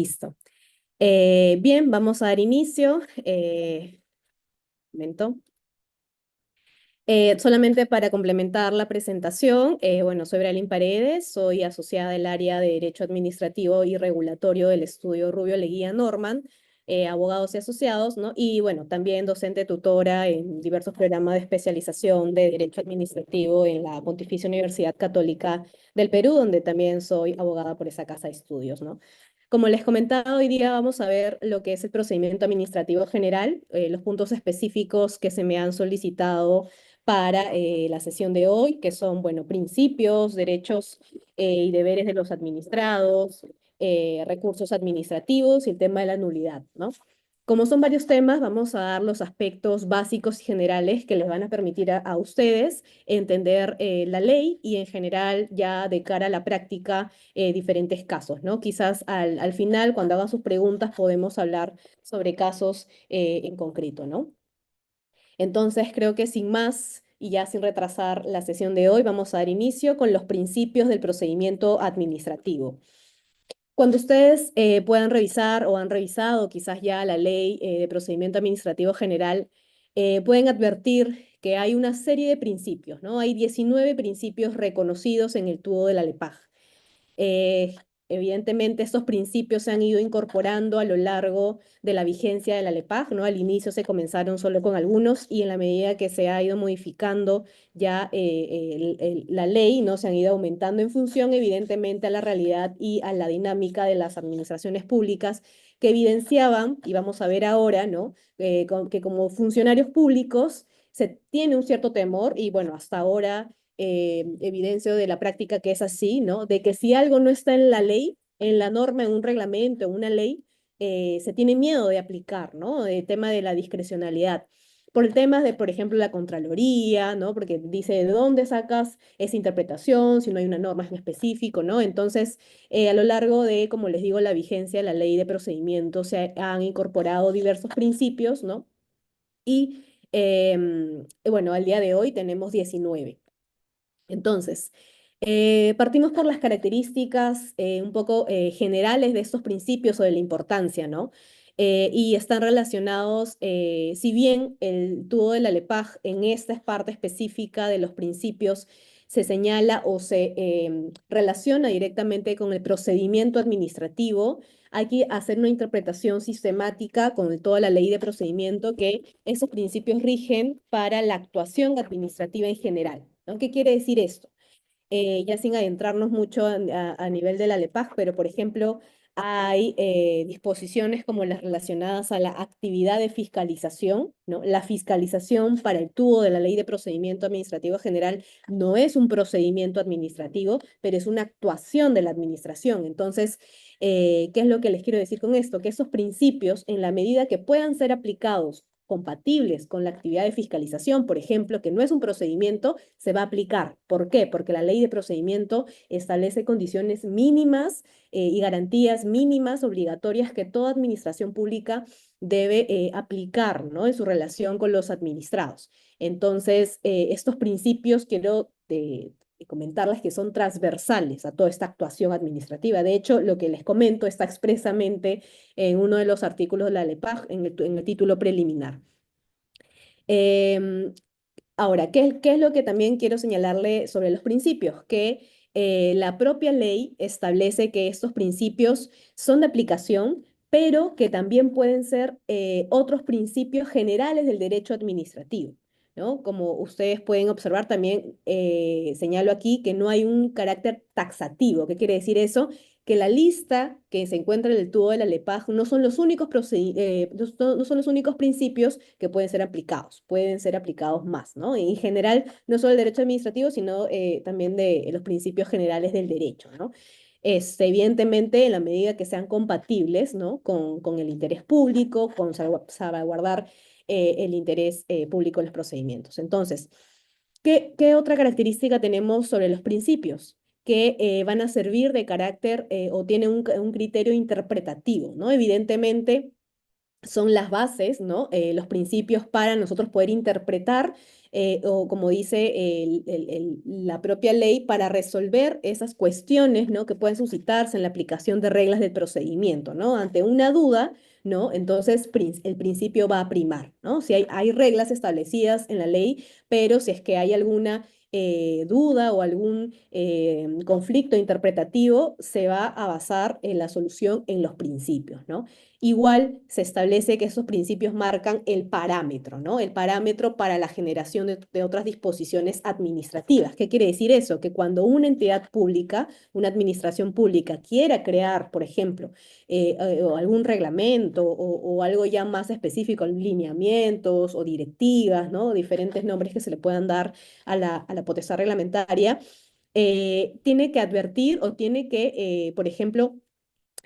Listo. Bien, vamos a dar inicio. Momento. Solamente para complementar la presentación, bueno, soy Bralin Paredes, soy asociada del área de Derecho Administrativo y Regulatorio del estudio Rubio Leguía Norman, abogados y asociados, ¿no? Y bueno, también docente tutora en diversos programas de especialización de Derecho Administrativo en la Pontificia Universidad Católica del Perú, donde también soy abogada por esa casa de estudios, ¿no? Como les comentaba, hoy día vamos a ver lo que es el procedimiento administrativo general, los puntos específicos que se me han solicitado para la sesión de hoy, que son, bueno, principios, derechos y deberes de los administrados, recursos administrativos y el tema de la nulidad, ¿no? Como son varios temas, vamos a dar los aspectos básicos y generales que les van a permitir a ustedes entender la ley y en general ya de cara a la práctica diferentes casos, ¿no? Quizás al final, cuando hagan sus preguntas, podemos hablar sobre casos en concreto, ¿no? Entonces, creo que sin más y ya sin retrasar la sesión de hoy, vamos a dar inicio con los principios del procedimiento administrativo. Cuando ustedes puedan revisar o han revisado quizás ya la ley de procedimiento administrativo general, pueden advertir que hay una serie de principios, ¿no? Hay 19 principios reconocidos en el tubo de la LEPAJ. Eh, Evidentemente, estos principios se han ido incorporando a lo largo de la vigencia de la LEPAJ, ¿no? Al inicio se comenzaron solo con algunos y en la medida que se ha ido modificando ya la ley, ¿no? Se han ido aumentando en función, evidentemente, a la realidad y a la dinámica de las administraciones públicas que evidenciaban, y vamos a ver ahora, ¿no? Que como funcionarios públicos se tiene un cierto temor y bueno, hasta ahora evidencio de la práctica que es así, ¿no? De que si algo no está en la ley, en la norma, en un reglamento, en una ley, se tiene miedo de aplicar, ¿no? El tema de la discrecionalidad. Por el tema de, por ejemplo, la Contraloría, ¿no? Porque dice de dónde sacas esa interpretación, si no hay una norma en específico, ¿no? Entonces, a lo largo de, como les digo, la vigencia de la ley de procedimiento se han incorporado diversos principios, ¿no? Y bueno, al día de hoy tenemos 19. Entonces, partimos por las características un poco generales de estos principios o de la importancia, ¿no? Y están relacionados, si bien el tubo de la LEPAJ en esta parte específica de los principios se señala o se relaciona directamente con el procedimiento administrativo, hay que hacer una interpretación sistemática con toda la ley de procedimiento que esos principios rigen para la actuación administrativa en general, ¿no? ¿Qué quiere decir esto? Ya sin adentrarnos mucho a nivel de la LEPAJ, pero por ejemplo, hay disposiciones como las relacionadas a la actividad de fiscalización, ¿no? La fiscalización para el tubo de la Ley de Procedimiento Administrativo General no es un procedimiento administrativo, pero es una actuación de la administración. Entonces, ¿qué es lo que les quiero decir con esto? Que esos principios, en la medida que puedan ser aplicados compatibles con la actividad de fiscalización, por ejemplo, que no es un procedimiento, se va a aplicar. ¿Por qué? Porque la ley de procedimiento establece condiciones mínimas y garantías mínimas obligatorias que toda administración pública debe aplicar, ¿no? En su relación con los administrados. Entonces, estos principios quiero comentarles que son transversales a toda esta actuación administrativa. De hecho, lo que les comento está expresamente en uno de los artículos de la LEPAJ, en el título preliminar. Em, Ahora, ¿qué es lo que también quiero señalarle sobre los principios? Que la propia ley establece que estos principios son de aplicación, pero que también pueden ser otros principios generales del derecho administrativo, ¿no? Como ustedes pueden observar, también señalo aquí que no hay un carácter taxativo. ¿Qué quiere decir eso? Que la lista que se encuentra en el tubo de la LEPAJ no son los únicos, no son los únicos principios que pueden ser aplicados más, ¿no? En general, no solo el derecho administrativo, sino también de los principios generales del derecho, ¿no? Evidentemente, en la medida que sean compatibles, ¿no? Con el interés público, con salvaguardar el interés público en los procedimientos. Entonces, ¿qué otra característica tenemos sobre los principios? Que van a servir de carácter o tienen un criterio interpretativo, ¿no? Evidentemente, son las bases, ¿no? Los principios para nosotros poder interpretar, o como dice la propia ley, para resolver esas cuestiones, ¿no? Que pueden suscitarse en la aplicación de reglas del procedimiento, ¿no? Ante una duda, ¿no? Entonces el principio va a primar, ¿no? Si hay reglas establecidas en la ley, pero si es que hay alguna duda o algún conflicto interpretativo, se va a basar en la solución en los principios, ¿no? Igual se establece que esos principios marcan el parámetro, ¿no? El parámetro para la generación de otras disposiciones administrativas. ¿Qué quiere decir eso? Que cuando una entidad pública, una administración pública, quiera crear, por ejemplo, o algún reglamento o algo ya más específico, lineamientos o directivas, ¿no? Diferentes nombres que se le puedan dar a la potestad reglamentaria, tiene que advertir o tiene que, por ejemplo,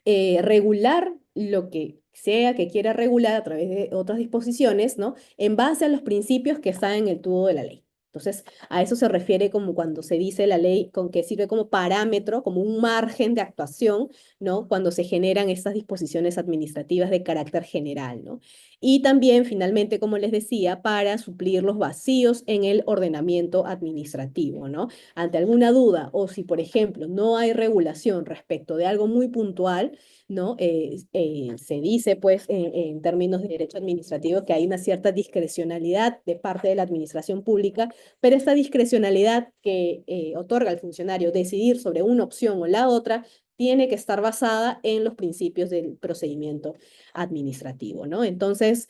regular lo que sea que quiera regular a través de otras disposiciones, ¿no? En base a los principios que están en el tubo de la ley. Entonces, a eso se refiere como cuando se dice la ley, con que sirve como parámetro, como un margen de actuación, ¿no? Cuando se generan estas disposiciones administrativas de carácter general, ¿no? Y también, finalmente, como les decía, para suplir los vacíos en el ordenamiento administrativo, ¿no? Ante alguna duda o si, por ejemplo, no hay regulación respecto de algo muy puntual, ¿no? Se dice, pues, en términos de derecho administrativo, que hay una cierta discrecionalidad de parte de la administración pública, pero esta discrecionalidad que otorga al funcionario decidir sobre una opción o la otra tiene que estar basada en los principios del procedimiento administrativo, ¿no? Entonces,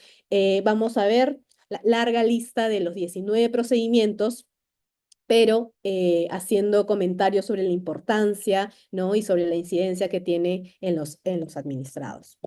vamos a ver la larga lista de los 19 procedimientos, pero haciendo comentarios sobre la importancia, ¿no? Y sobre la incidencia que tiene en los administrados.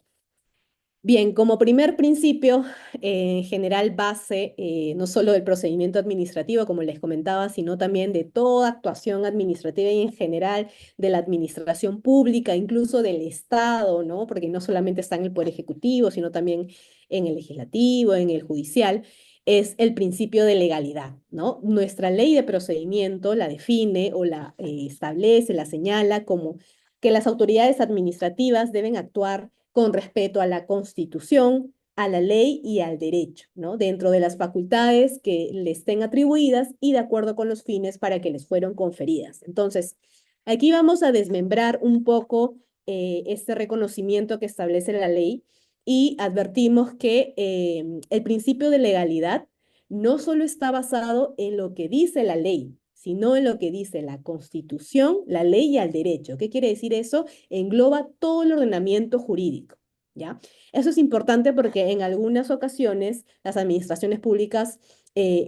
Bien, como primer principio, en general base, no solo del procedimiento administrativo, como les comentaba, sino también de toda actuación administrativa y en general de la administración pública, incluso del Estado, ¿no? Porque no solamente está en el Poder Ejecutivo, sino también en el Legislativo, en el Judicial, es el principio de legalidad, ¿no? Nuestra ley de procedimiento la define o la establece, la señala como que las autoridades administrativas deben actuar con respeto a la Constitución, a la ley y al derecho, ¿no? Dentro de las facultades que le estén atribuidas y de acuerdo con los fines para que les fueron conferidas. Entonces, aquí vamos a desmembrar un poco este reconocimiento que establece la ley y advertimos que el principio de legalidad no solo está basado en lo que dice la ley, sino en lo que dice la Constitución, la ley y el derecho. ¿Qué quiere decir eso? Engloba todo el ordenamiento jurídico, ¿ya? Eso es importante porque en algunas ocasiones las administraciones públicas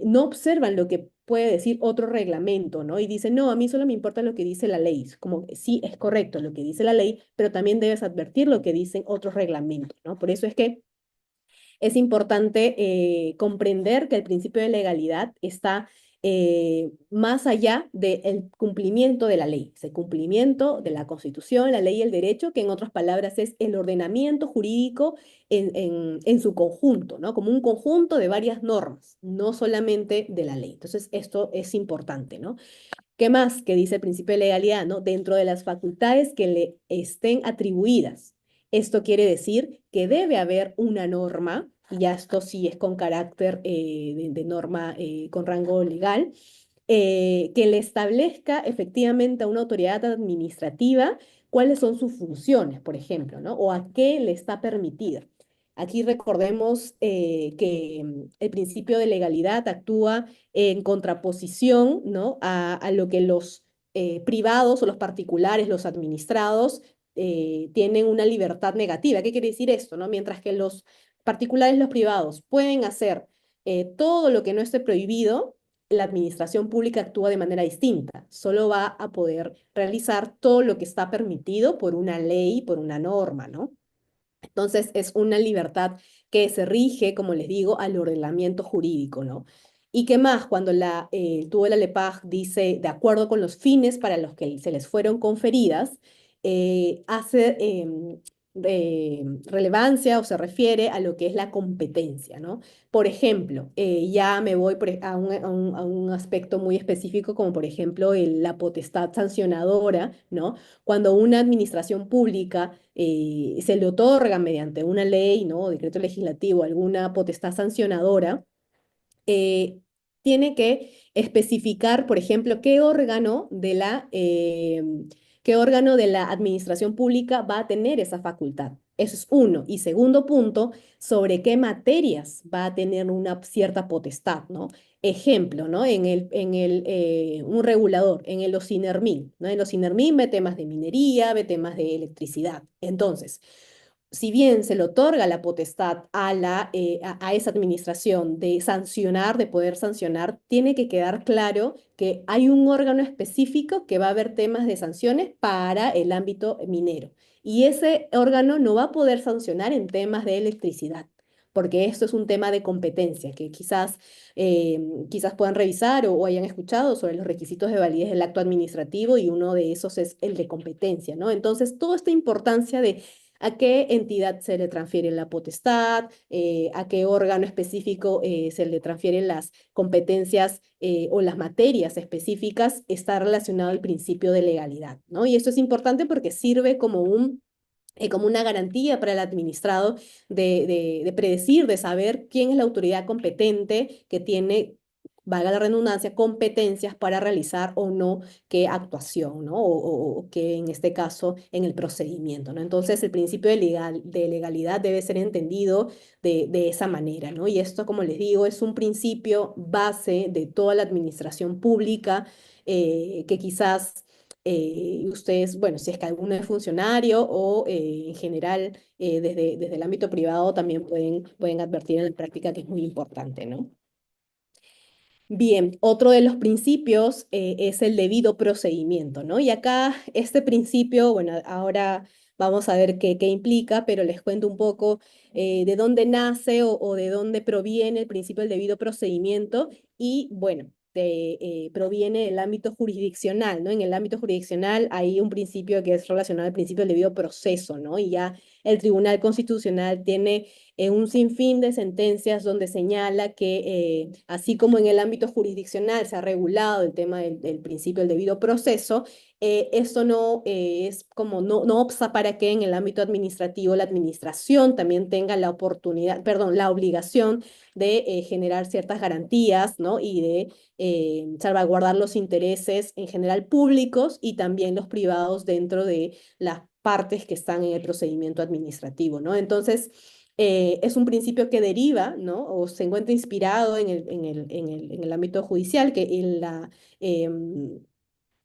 no observan lo que puede decir otro reglamento, ¿no? Y dicen, no, a mí solo me importa lo que dice la ley. Como que sí, es correcto lo que dice la ley, pero también debes advertir lo que dicen otros reglamentos, ¿no? Por eso es que es importante comprender que el principio de legalidad está más allá del cumplimiento de la ley, es el cumplimiento de la Constitución, la ley y el derecho, que en otras palabras es el ordenamiento jurídico en su conjunto, ¿no? Como un conjunto de varias normas, no solamente de la ley. Entonces, esto es importante, ¿no? ¿Qué más? Que dice el principio de legalidad, ¿no? Dentro de las facultades que le estén atribuidas. Esto quiere decir que debe haber una norma, y ya esto sí es con carácter de norma con rango legal, que le establezca efectivamente a una autoridad administrativa cuáles son sus funciones, por ejemplo, ¿no? O a qué le está permitida. Aquí recordemos que el principio de legalidad actúa en contraposición, ¿no? A lo que los privados o los particulares, los administrados, tienen una libertad negativa. ¿Qué quiere decir esto, no? Mientras que los particulares, los privados, pueden hacer todo lo que no esté prohibido, la administración pública actúa de manera distinta. Solo va a poder realizar todo lo que está permitido por una ley, por una norma, ¿no? Entonces, es una libertad que se rige, como les digo, al ordenamiento jurídico, ¿no? ¿Y qué más? Cuando el tubo de la LEPAJ dice, de acuerdo con los fines para los que se les fueron conferidas, hace relevancia o se refiere a lo que es la competencia, ¿no? Por ejemplo, ya me voy a un aspecto muy específico, como por ejemplo la potestad sancionadora, ¿no? Cuando una administración pública se le otorga mediante una ley, ¿no? O decreto legislativo, alguna potestad sancionadora, eh, tiene que especificar, por ejemplo, qué órgano de la administración pública va a tener esa facultad. Eso es uno. Y segundo punto, sobre qué materias va a tener una cierta potestad, ¿no? Ejemplo, ¿no? Un regulador, en el OSINERMIN, ¿no? En el OSINERMIN ve temas de minería, ve temas de electricidad. Entonces, si bien se le otorga la potestad a esa administración de sancionar, de poder sancionar, tiene que quedar claro que hay un órgano específico que va a ver temas de sanciones para el ámbito minero. Y ese órgano no va a poder sancionar en temas de electricidad, porque esto es un tema de competencia que quizás puedan revisar o hayan escuchado sobre los requisitos de validez del acto administrativo, y uno de esos es el de competencia, ¿no? Entonces, toda esta importancia de a qué entidad se le transfiere la potestad, a qué órgano específico se le transfieren las competencias o las materias específicas, está relacionado al principio de legalidad, ¿no? Y esto es importante porque sirve como una garantía para el administrado de predecir, de saber quién es la autoridad competente que tiene, valga la redundancia, competencias para realizar o no qué actuación, ¿no? O qué en este caso en el procedimiento, ¿no? Entonces el principio de legalidad debe ser entendido de esa manera, ¿no? Y esto, como les digo, es un principio base de toda la administración pública, que quizás ustedes, bueno, si es que alguno es funcionario o en general desde el ámbito privado también pueden advertir en la práctica, que es muy importante, ¿no? Bien, otro de los principios es el debido procedimiento, ¿no? Y acá este principio, bueno, ahora vamos a ver qué implica, pero les cuento un poco de dónde nace o de dónde proviene el principio del debido procedimiento. Y bueno, proviene del ámbito jurisdiccional, ¿no? En el ámbito jurisdiccional hay un principio que es relacionado al principio del debido proceso, ¿no? Y ya el Tribunal Constitucional tiene un sinfín de sentencias donde señala que, así como en el ámbito jurisdiccional se ha regulado el tema del principio del debido proceso, esto no es como, no obsta para que en el ámbito administrativo la administración también tenga la oportunidad, perdón, la obligación de generar ciertas garantías, ¿no? Y de salvaguardar los intereses en general públicos y también los privados dentro de las partes que están en el procedimiento administrativo, ¿no? Entonces, es un principio que deriva, ¿no? O se encuentra inspirado en el ámbito judicial, que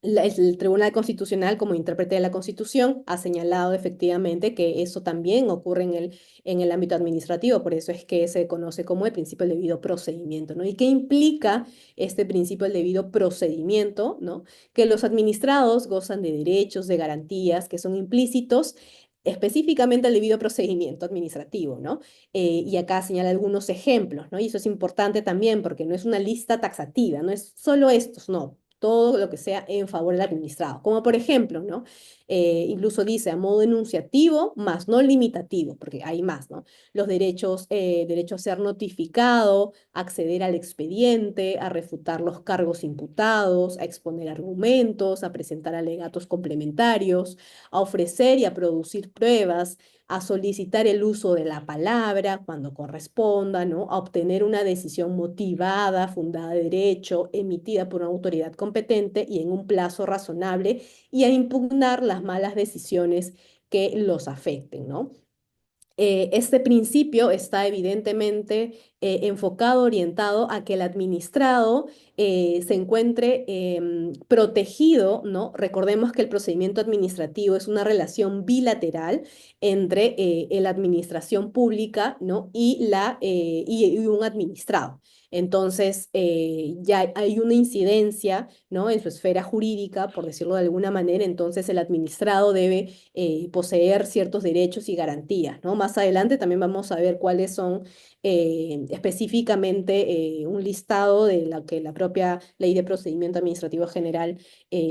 el Tribunal Constitucional, como intérprete de la Constitución, ha señalado efectivamente que eso también ocurre en el ámbito administrativo. Por eso es que se conoce como el principio del debido procedimiento, ¿no? ¿Y qué implica este principio del debido procedimiento, ¿no? Que los administrados gozan de derechos, de garantías que son implícitos específicamente al debido procedimiento administrativo, ¿no? Y acá señala algunos ejemplos, ¿no? Y eso es importante también porque no es una lista taxativa, no es solo estos, no, todo lo que sea en favor del administrado. Como por ejemplo, ¿no? Incluso dice a modo enunciativo, más no limitativo, porque hay más, ¿no? Los derecho a ser notificado, acceder al expediente, a refutar los cargos imputados, a exponer argumentos, a presentar alegatos complementarios, a ofrecer y a producir pruebas, a solicitar el uso de la palabra cuando corresponda, ¿no? A obtener una decisión motivada, fundada de derecho, emitida por una autoridad competente y en un plazo razonable, y a impugnar las malas decisiones que los afecten, ¿no? Este principio está evidentemente enfocado, orientado a que el administrado se encuentre protegido, ¿no? Recordemos que el procedimiento administrativo es una relación bilateral entre la administración pública, ¿no? Y un administrado. Entonces, ya hay una incidencia, ¿no? En su esfera jurídica, por decirlo de alguna manera. Entonces el administrado debe poseer ciertos derechos y garantías, ¿no? Más adelante también vamos a ver cuáles son específicamente un listado de lo que la propia Ley de Procedimiento Administrativo General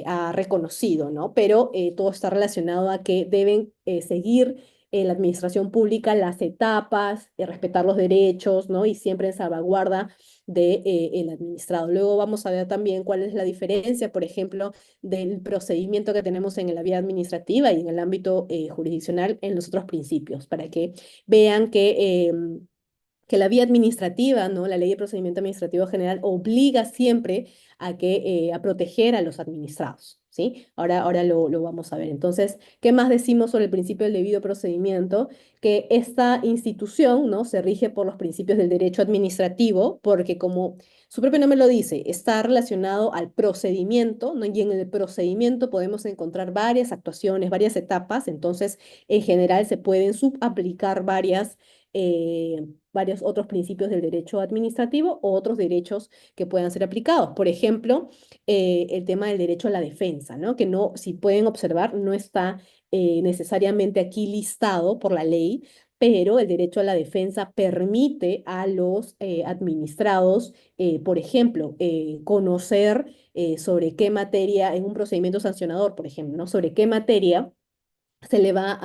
ha reconocido, ¿no? Pero todo está relacionado a que deben seguir la administración pública las etapas, respetar los derechos, ¿no? Y siempre en salvaguarda de, el administrado. Luego vamos a ver también cuál es la diferencia, por ejemplo, del procedimiento que tenemos en la vía administrativa y en el ámbito jurisdiccional en los otros principios, para que vean que la vía administrativa, ¿no? La ley de procedimiento administrativo general obliga siempre a proteger a los administrados, ¿sí? Ahora lo vamos a ver. Entonces, ¿qué más decimos sobre el principio del debido procedimiento? Que esta institución, ¿no? Se rige por los principios del derecho administrativo, porque como su propio nombre lo dice, está relacionado al procedimiento, ¿no? Y en el procedimiento podemos encontrar varias actuaciones, varias etapas, entonces, en general se pueden subaplicar varios otros principios del derecho administrativo o otros derechos que puedan ser aplicados. Por ejemplo, el tema del derecho a la defensa, ¿no? Que no, si pueden observar, no está necesariamente aquí listado por la ley, pero el derecho a la defensa permite a los administrados, por ejemplo, conocer sobre qué materia, en un procedimiento sancionador, por ejemplo, ¿no? Sobre qué materia se le va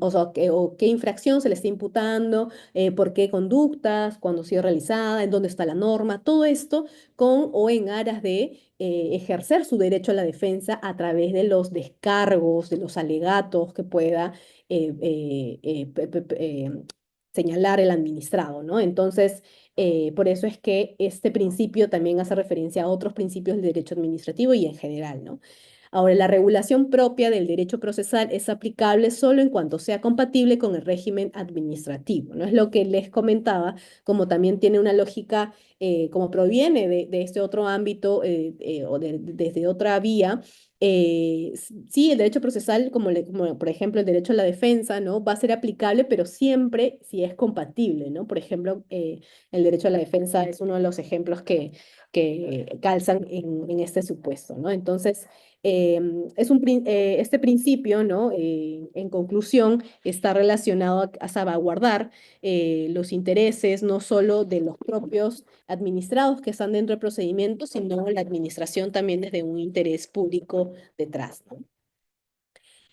o sea, o qué infracción se le está imputando, por qué conductas, cuándo ha sido realizada, en dónde está la norma, todo esto con o en aras de ejercer su derecho a la defensa a través de los descargos, de los alegatos que pueda señalar el administrado, ¿no? Entonces, por eso es que este principio también hace referencia a otros principios del derecho administrativo y en general, ¿no? Ahora, la regulación propia del derecho procesal es aplicable solo en cuanto sea compatible con el régimen administrativo, ¿no? Es lo que les comentaba, como también tiene una lógica, como proviene de este otro ámbito o desde otra vía. Sí, el derecho procesal, como por ejemplo el derecho a la defensa, ¿no? Va a ser aplicable, pero siempre si es compatible, ¿no? Por ejemplo, el derecho a la defensa es uno de los ejemplos que calzan en este supuesto, ¿no? Entonces, este principio, ¿no? En conclusión, está relacionado a salvaguardar los intereses no solo de los propios administrados que están dentro del procedimiento, sino la administración también desde un interés público detrás, ¿no?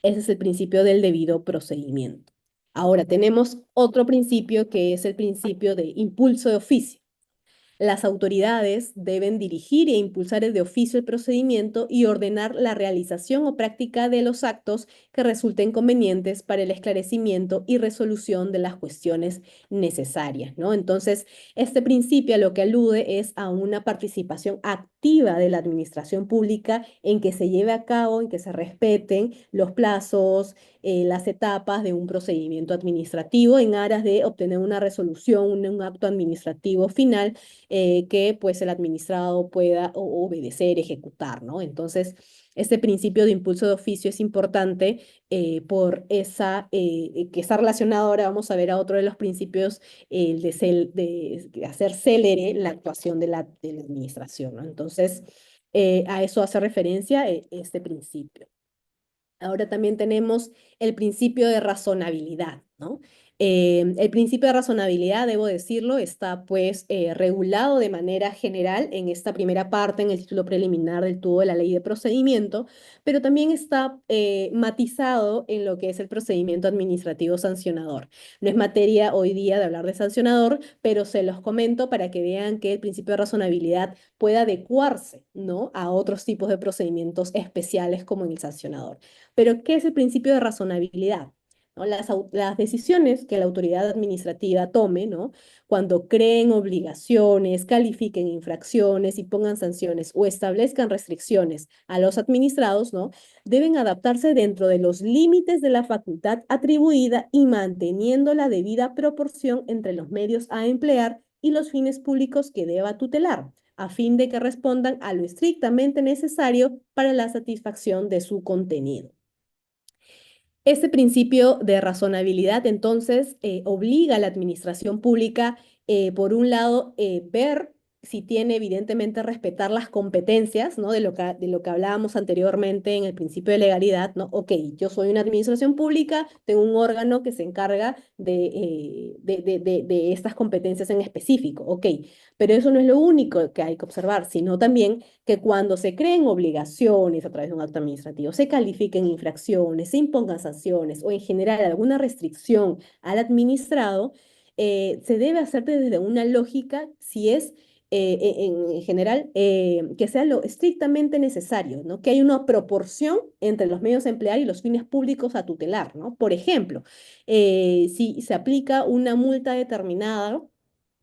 Ese es el principio del debido procedimiento. Ahora tenemos otro principio que es el principio de impulso de oficio. Las autoridades deben dirigir e impulsar de oficio el procedimiento y ordenar la realización o práctica de los actos que resulten convenientes para el esclarecimiento y resolución de las cuestiones necesarias, ¿no? Entonces, este principio a lo que alude es a una participación activa de la administración pública en que se lleve a cabo, en que se respeten los plazos, las etapas de un procedimiento administrativo en aras de obtener una resolución, un acto administrativo final que pues el administrado pueda obedecer, ejecutar, ¿no? Entonces, este principio de impulso de oficio es importante que está relacionado ahora, vamos a ver a otro de los principios, el de hacer célere la actuación de la administración, ¿no? Entonces, a eso hace referencia este principio. Ahora también tenemos el principio de razonabilidad, ¿no? El principio de razonabilidad, debo decirlo, está pues regulado de manera general en esta primera parte, en el título preliminar del tubo de la ley de procedimiento, pero también está matizado en lo que es el procedimiento administrativo sancionador. No es materia hoy día de hablar de sancionador, pero se los comento para que vean que el principio de razonabilidad puede adecuarse, ¿no? A otros tipos de procedimientos especiales como en el sancionador. Pero, ¿qué es el principio de razonabilidad? ¿No? Las decisiones que la autoridad administrativa tome, ¿no? Cuando creen obligaciones, califiquen infracciones y pongan sanciones o establezcan restricciones a los administrados, ¿no? Deben adaptarse dentro de los límites de la facultad atribuida y manteniendo la debida proporción entre los medios a emplear y los fines públicos que deba tutelar, a fin de que respondan a lo estrictamente necesario para la satisfacción de su contenido. Este principio de razonabilidad, entonces, obliga a la administración pública, por un lado, ver si tiene evidentemente respetar las competencias, ¿no? De lo que hablábamos anteriormente en el principio de legalidad, ¿no? Ok, yo soy una administración pública, tengo un órgano que se encarga de estas competencias en específico, ok, pero eso no es lo único que hay que observar, sino también que cuando se creen obligaciones a través de un acto administrativo, se califiquen infracciones, se impongan sanciones o en general alguna restricción al administrado, se debe hacer desde una lógica, si es en general, que sea lo estrictamente necesario, ¿no? Que haya una proporción entre los medios a emplear y los fines públicos a tutelar, ¿no? Por ejemplo, si se aplica una multa determinada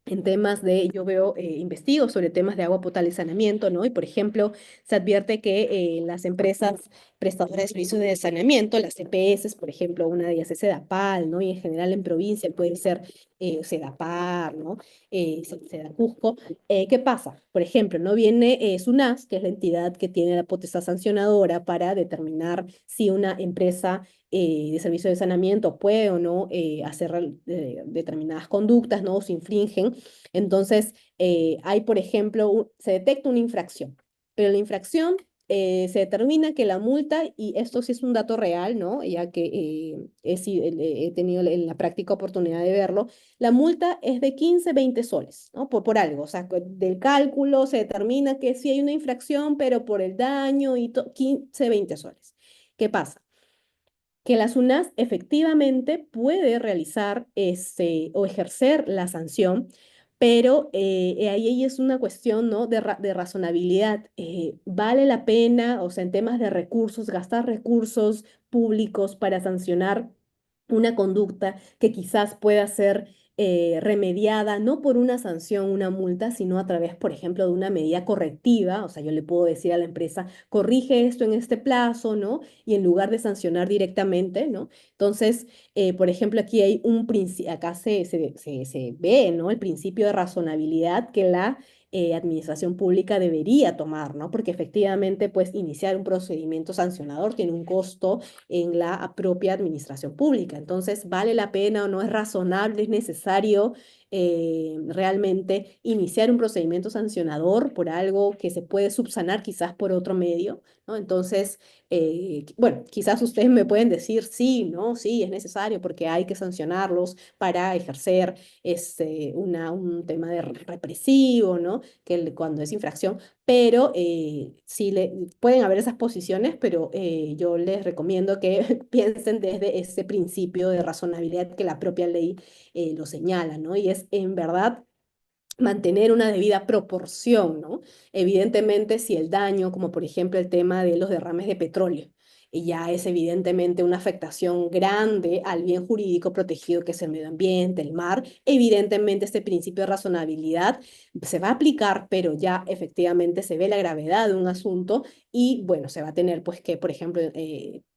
en temas de, yo veo, investigo sobre temas de agua potable y saneamiento, ¿no? Y por ejemplo, se advierte que las empresas prestadoras de servicios de saneamiento, las EPS, por ejemplo, una de ellas es Sedapal, ¿no? Y en general en provincia puede ser Sedapar, ¿no? Sedacusco. ¿Qué pasa? Por ejemplo, ¿no? Viene SUNAS, que es la entidad que tiene la potestad sancionadora para determinar si una empresa de servicio de saneamiento puede o no hacer determinadas conductas, ¿no? O se infringen. Entonces, hay, por ejemplo, se detecta una infracción, pero la infracción se determina que la multa, y esto sí es un dato real, ¿no? Ya que he tenido en la práctica oportunidad de verlo, la multa es de 15, 20 soles, ¿no? Por algo, o sea, del cálculo se determina que sí hay una infracción, pero por el daño y 15, 20 soles. ¿Qué pasa? Que la SUNAS efectivamente puede realizar o ejercer la sanción, pero ahí es una cuestión, ¿no? de razonabilidad. ¿Vale la pena, o sea, en temas de recursos, gastar recursos públicos para sancionar una conducta que quizás pueda ser remediada no por una sanción, una multa, sino a través, por ejemplo, de una medida correctiva? O sea, yo le puedo decir a la empresa, corrige esto en este plazo, ¿no? Y en lugar de sancionar directamente, ¿no? Entonces, por ejemplo, aquí hay un principio, acá se ve, ¿no? El principio de razonabilidad que la administración pública debería tomar, ¿no? Porque efectivamente, pues, iniciar un procedimiento sancionador tiene un costo en la propia administración pública. Entonces, ¿vale la pena o no es razonable, es necesario realmente iniciar un procedimiento sancionador por algo que se puede subsanar quizás por otro medio, ¿no? Entonces, bueno, quizás ustedes me pueden decir sí, no, sí, es necesario porque hay que sancionarlos para ejercer un tema de represivo, ¿no? Cuando es infracción, pero sí pueden haber esas posiciones, pero yo les recomiendo que piensen desde ese principio de razonabilidad que la propia ley lo señala, ¿no? Y es en verdad mantener una debida proporción, ¿no? Evidentemente, si el daño, como por ejemplo el tema de los derrames de petróleo, ya es evidentemente una afectación grande al bien jurídico protegido que es el medio ambiente, el mar, evidentemente este principio de razonabilidad se va a aplicar, pero ya efectivamente se ve la gravedad de un asunto y bueno, se va a tener pues que, por ejemplo,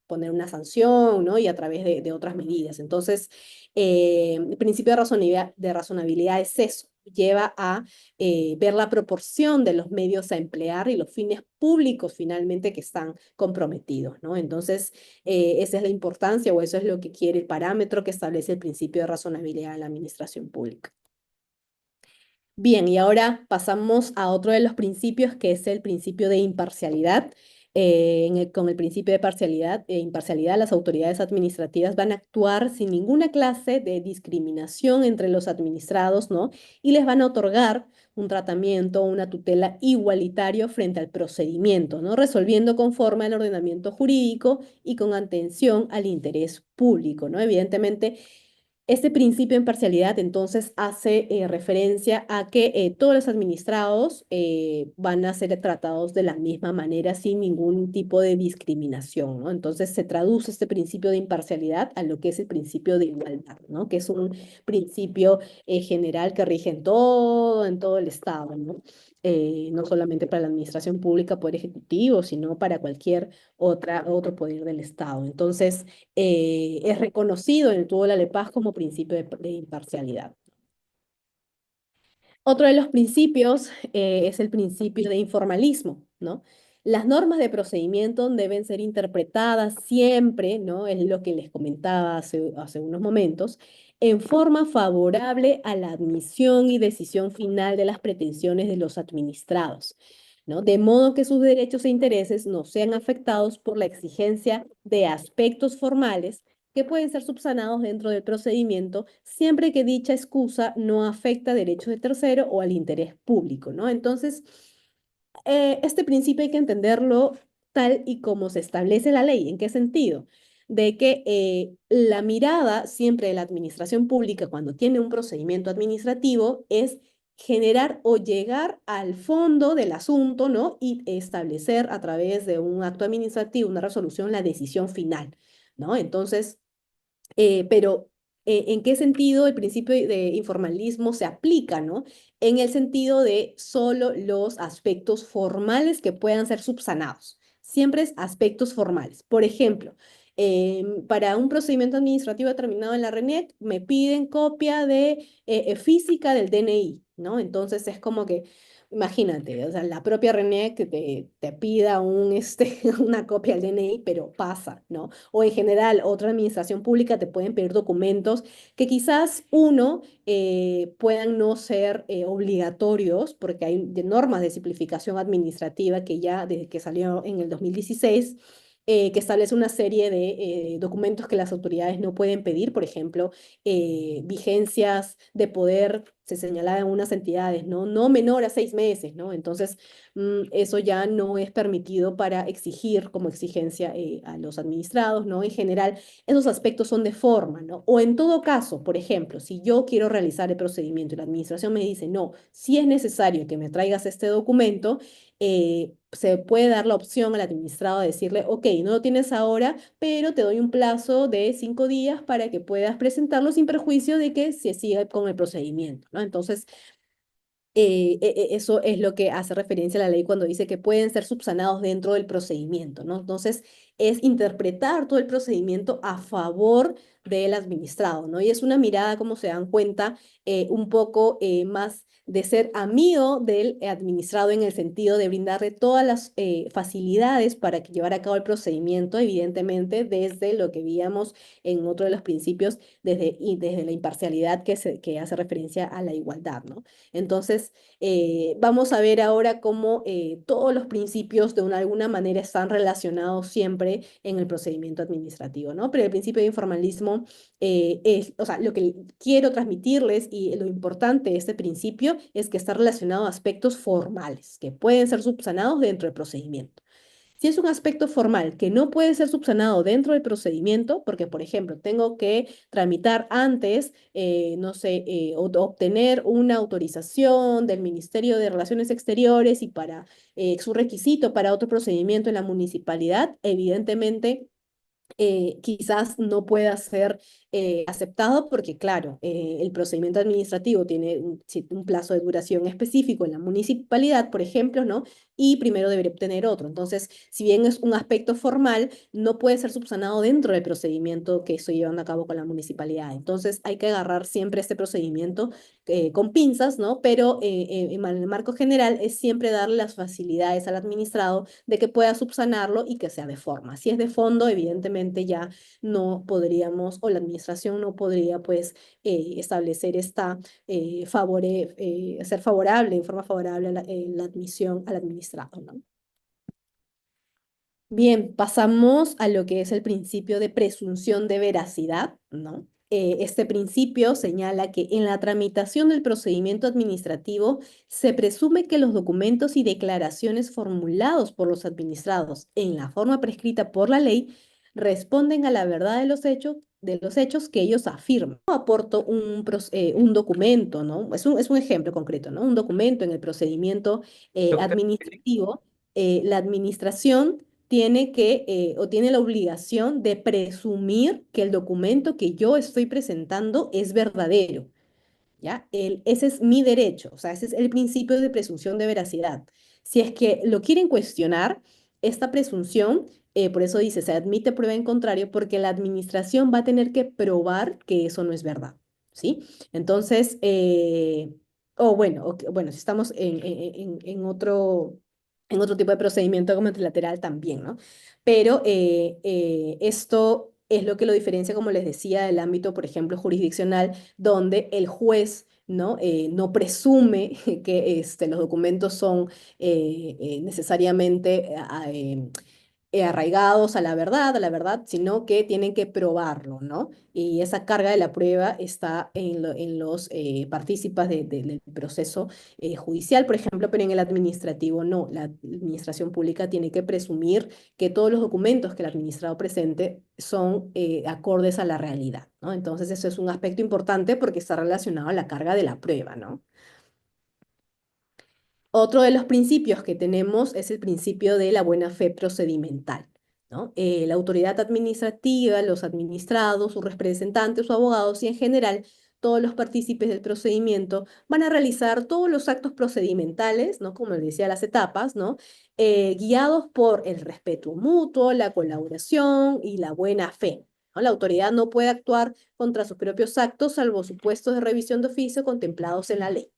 poner una sanción, ¿no? Y a través de otras medidas. Entonces, el principio de razonabilidad es eso, lleva a ver la proporción de los medios a emplear y los fines públicos finalmente que están comprometidos, ¿no? Entonces, esa es la importancia o eso es lo que quiere el parámetro que establece el principio de razonabilidad en la administración pública. Bien, y ahora pasamos a otro de los principios que es el principio de imparcialidad. Con el principio de imparcialidad, las autoridades administrativas van a actuar sin ninguna clase de discriminación entre los administrados, ¿no? Y les van a otorgar un tratamiento, una tutela igualitario frente al procedimiento, ¿no? Resolviendo conforme al ordenamiento jurídico y con atención al interés público, ¿no? Evidentemente, este principio de imparcialidad entonces hace referencia a que todos los administrados van a ser tratados de la misma manera sin ningún tipo de discriminación, ¿no? Entonces se traduce este principio de imparcialidad a lo que es el principio de igualdad, ¿no? Que es un principio general que rige en todo el Estado, ¿no? No solamente para la administración pública, poder ejecutivo, sino para cualquier otro poder del Estado. Entonces, es reconocido en el tubo de la LEPAZ como principio de imparcialidad. Otro de los principios es el principio de informalismo, ¿no? Las normas de procedimiento deben ser interpretadas siempre, ¿no? Es lo que les comentaba hace unos momentos, en forma favorable a la admisión y decisión final de las pretensiones de los administrados, ¿no? De modo que sus derechos e intereses no sean afectados por la exigencia de aspectos formales que pueden ser subsanados dentro del procedimiento, siempre que dicha excusa no afecta derechos de tercero o al interés público, ¿no? Entonces, este principio hay que entenderlo tal y como se establece la ley. ¿En qué sentido? De que la mirada siempre de la administración pública cuando tiene un procedimiento administrativo es generar o llegar al fondo del asunto, ¿no? Y establecer a través de un acto administrativo, una resolución, la decisión final, ¿no? Entonces, pero, ¿en qué sentido el principio de informalismo se aplica, ¿no? En el sentido de solo los aspectos formales que puedan ser subsanados. Siempre es aspectos formales. Por ejemplo, para un procedimiento administrativo determinado en la RENIEC, me piden copia de física del DNI, ¿no? Entonces es como que, imagínate, o sea, la propia RENIEC que te pida una copia del DNI, pero pasa, ¿no? O en general, otra administración pública te pueden pedir documentos que quizás puedan no ser obligatorios, porque hay normas de simplificación administrativa que ya desde que salió en el 2016, que establece una serie de documentos que las autoridades no pueden pedir, por ejemplo, vigencias de poder, se señalaban unas entidades, ¿no? No menor a 6 meses, ¿no? Entonces, eso ya no es permitido para exigir como exigencia a los administrados, ¿no? En general, esos aspectos son de forma, ¿no? O en todo caso, por ejemplo, si yo quiero realizar el procedimiento y la administración me dice, no, si es necesario que me traigas este documento, se puede dar la opción al administrado de decirle, ok, no lo tienes ahora, pero te doy un plazo de 5 días para que puedas presentarlo sin perjuicio de que se siga con el procedimiento, ¿no? Entonces, eso es lo que hace referencia a la ley cuando dice que pueden ser subsanados dentro del procedimiento, ¿no? Entonces, es interpretar todo el procedimiento a favor del administrado, ¿no? Y es una mirada, como se dan cuenta, un poco más de ser amigo del administrado en el sentido de brindarle todas las facilidades para que llevar a cabo el procedimiento, evidentemente desde lo que veíamos en otro de los principios, desde la imparcialidad que hace referencia a la igualdad, ¿no? Entonces, vamos a ver ahora cómo todos los principios de alguna manera están relacionados siempre en el procedimiento administrativo, ¿no? Pero el principio de informalismo o sea, lo que quiero transmitirles y lo importante de este principio es que está relacionado a aspectos formales que pueden ser subsanados dentro del procedimiento. Si es un aspecto formal que no puede ser subsanado dentro del procedimiento, porque, por ejemplo, tengo que tramitar antes, no sé, obtener una autorización del Ministerio de Relaciones Exteriores y para su requisito para otro procedimiento en la municipalidad, evidentemente quizás no pueda ser aceptado porque, claro, el procedimiento administrativo tiene un plazo de duración específico en la municipalidad, por ejemplo, ¿no? Y primero debería obtener otro. Entonces, si bien es un aspecto formal, no puede ser subsanado dentro del procedimiento que estoy llevando a cabo con la municipalidad. Entonces, hay que agarrar siempre este procedimiento con pinzas, ¿no? Pero en el marco general es siempre darle las facilidades al administrado de que pueda subsanarlo y que sea de forma. Si es de fondo, evidentemente ya no podríamos, o la administración no podría, pues, establecer ser favorable, en forma favorable a la admisión al administrado, ¿no? Bien, pasamos a lo que es el principio de presunción de veracidad, ¿no? Este principio señala que en la tramitación del procedimiento administrativo se presume que los documentos y declaraciones formulados por los administrados en la forma prescrita por la ley responden a la verdad de los hechos que ellos afirman. Yo aporto un documento, ¿no? Es un ejemplo concreto, ¿no? Un documento en el procedimiento administrativo. La administración tiene o tiene la obligación de presumir que el documento que yo estoy presentando es verdadero, ¿ya? Ese es mi derecho, o sea, ese es el principio de presunción de veracidad. Si es que lo quieren cuestionar, esta presunción, por eso dice, se admite prueba en contrario, porque la administración va a tener que probar que eso no es verdad, ¿sí? Entonces, o bueno, bueno, si estamos en otro tipo de procedimiento como multilateral también, ¿no? Pero esto es lo que lo diferencia, como les decía, del ámbito, por ejemplo, jurisdiccional, donde el juez, ¿no? No presume que los documentos son necesariamente arraigados a la verdad, sino que tienen que probarlo, ¿no? Y esa carga de la prueba está en los partícipes del proceso judicial, por ejemplo, pero en el administrativo no. La administración pública tiene que presumir que todos los documentos que el administrado presente son acordes a la realidad, ¿no? Entonces, eso es un aspecto importante porque está relacionado a la carga de la prueba, ¿no? Otro de los principios que tenemos es el principio de la buena fe procedimental, ¿no? La autoridad administrativa, los administrados, sus representantes, sus abogados y en general todos los partícipes del procedimiento van a realizar todos los actos procedimentales, ¿no? Como les decía, las etapas, ¿no? Guiados por el respeto mutuo, la colaboración y la buena fe, ¿no? La autoridad no puede actuar contra sus propios actos salvo supuestos de revisión de oficio contemplados en la ley.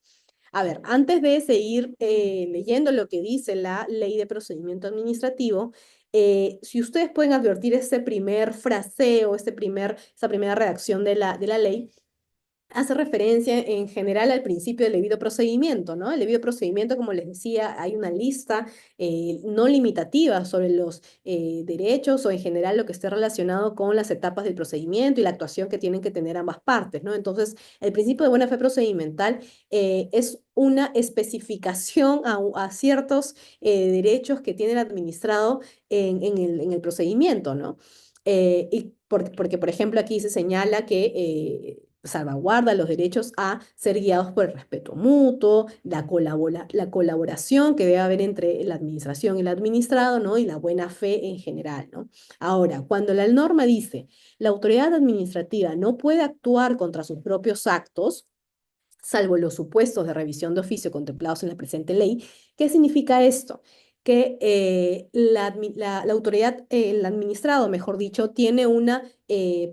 A ver, antes de seguir leyendo lo que dice la Ley de Procedimiento Administrativo, si ustedes pueden advertir ese primer fraseo, esa primera redacción de la ley, hace referencia en general al principio del debido procedimiento, ¿no? El debido procedimiento, como les decía, hay una lista no limitativa sobre los derechos o en general lo que esté relacionado con las etapas del procedimiento y la actuación que tienen que tener ambas partes, ¿no? Entonces, el principio de buena fe procedimental es una especificación a ciertos derechos que tiene el administrado en el procedimiento, ¿no? Porque, por ejemplo, aquí se señala que salvaguarda los derechos a ser guiados por el respeto mutuo, la colaboración que debe haber entre la administración y el administrado, ¿no? Y la buena fe en general, ¿no? Ahora, cuando la norma dice la autoridad administrativa no puede actuar contra sus propios actos, salvo los supuestos de revisión de oficio contemplados en la presente ley. ¿Qué significa esto? Que la autoridad, el administrado, mejor dicho, tiene una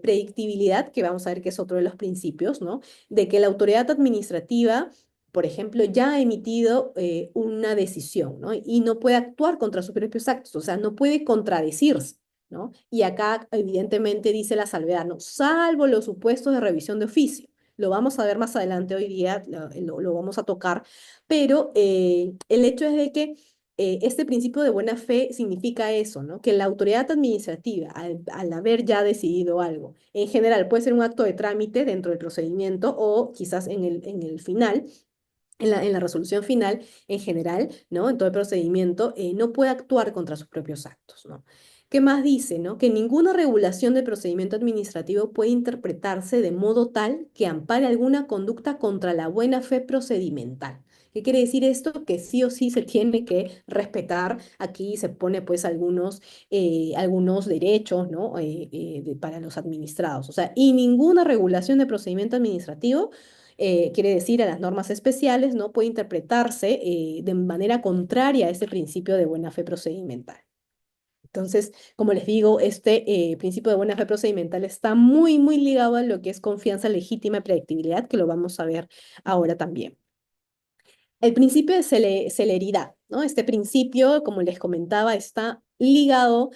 predictibilidad, que vamos a ver que es otro de los principios, ¿no? De que la autoridad administrativa, por ejemplo, ya ha emitido una decisión, ¿no? Y no puede actuar contra sus propios actos, o sea, no puede contradecirse, ¿no? Y acá, evidentemente, dice la salvedad, ¿no? Salvo los supuestos de revisión de oficio. Lo vamos a ver más adelante hoy día, lo vamos a tocar, pero el hecho es de que este principio de buena fe significa eso, ¿no? Que la autoridad administrativa, al haber ya decidido algo, en general puede ser un acto de trámite dentro del procedimiento o quizás en el final, en la resolución final, en general, ¿no? En todo el procedimiento, no puede actuar contra sus propios actos, ¿no? ¿Qué más dice, no? Que ninguna regulación del procedimiento administrativo puede interpretarse de modo tal que ampare alguna conducta contra la buena fe procedimental. ¿Qué quiere decir esto? Que sí o sí se tiene que respetar. Aquí se pone pues algunos derechos, ¿no? Para los administrados. O sea, y ninguna regulación de procedimiento administrativo quiere decir a las normas especiales, no puede interpretarse de manera contraria a ese principio de buena fe procedimental. Entonces, como les digo, este principio de buena fe procedimental está muy, muy ligado a lo que es confianza legítima y predictibilidad, que lo vamos a ver ahora también. El principio de celeridad, ¿no? Este principio, como les comentaba, está ligado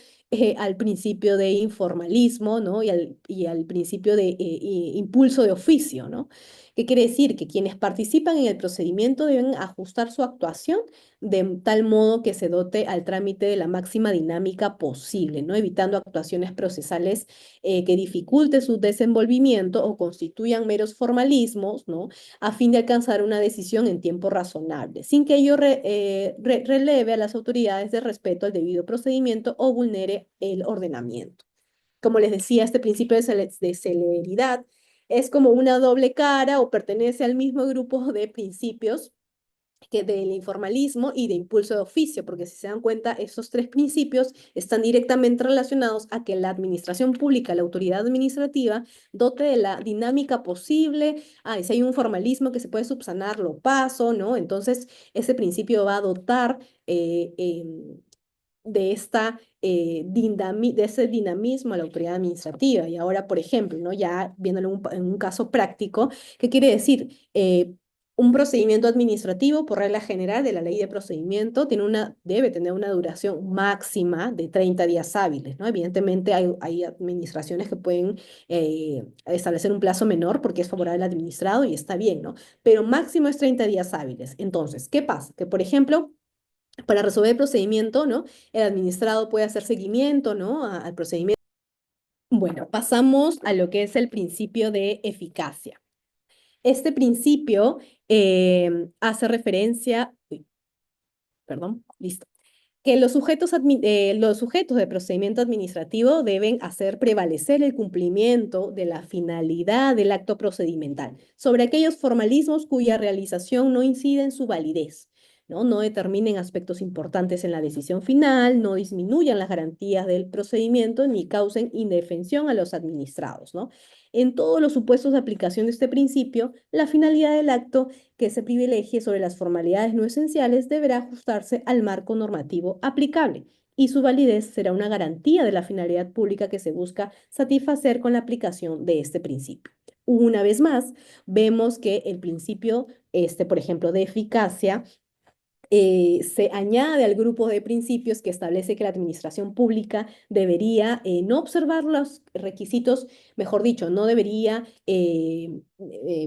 al principio de informalismo, ¿no? Y al principio de impulso de oficio, ¿no? ¿Qué quiere decir? Que quienes participan en el procedimiento deben ajustar su actuación de tal modo que se dote al trámite de la máxima dinámica posible, ¿no? Evitando actuaciones procesales que dificulten su desenvolvimiento o constituyan meros formalismos, ¿no? A fin de alcanzar una decisión en tiempo razonable, sin que ello releve a las autoridades de respeto al debido procedimiento o vulnere el ordenamiento. Como les decía, este principio de celeridad es como una doble cara o pertenece al mismo grupo de principios que del informalismo y de impulso de oficio, porque si se dan cuenta, esos tres principios están directamente relacionados a que la administración pública, la autoridad administrativa, dote de la dinámica posible. Si hay un formalismo que se puede subsanar, lo paso, ¿no? Entonces, ese principio va a dotar de de ese dinamismo a la autoridad administrativa. Y ahora, por ejemplo, ¿no? Ya viéndolo en un caso práctico, ¿qué quiere decir? Un procedimiento administrativo, por regla general de la ley de procedimiento, debe tener una duración máxima de 30 días hábiles, ¿no? Evidentemente hay administraciones que pueden establecer un plazo menor porque es favorable al administrado y está bien, ¿no? Pero máximo es 30 días hábiles. Entonces, ¿qué pasa? Que, por ejemplo, para resolver el procedimiento, ¿no? El administrado puede hacer seguimiento, ¿no? Al procedimiento. Bueno, pasamos a lo que es el principio de eficacia. Este principio hace referencia, uy, perdón, listo, que los sujetos de procedimiento administrativo deben hacer prevalecer el cumplimiento de la finalidad del acto procedimental sobre aquellos formalismos cuya realización no incide en su validez, ¿no? No determinen aspectos importantes en la decisión final, no disminuyan las garantías del procedimiento ni causen indefensión a los administrados, ¿no? En todos los supuestos de aplicación de este principio, la finalidad del acto que se privilegie sobre las formalidades no esenciales deberá ajustarse al marco normativo aplicable y su validez será una garantía de la finalidad pública que se busca satisfacer con la aplicación de este principio. Una vez más, vemos que el principio, por ejemplo, de eficacia se añade al grupo de principios que establece que la administración pública debería no observar los requisitos, mejor dicho, no debería,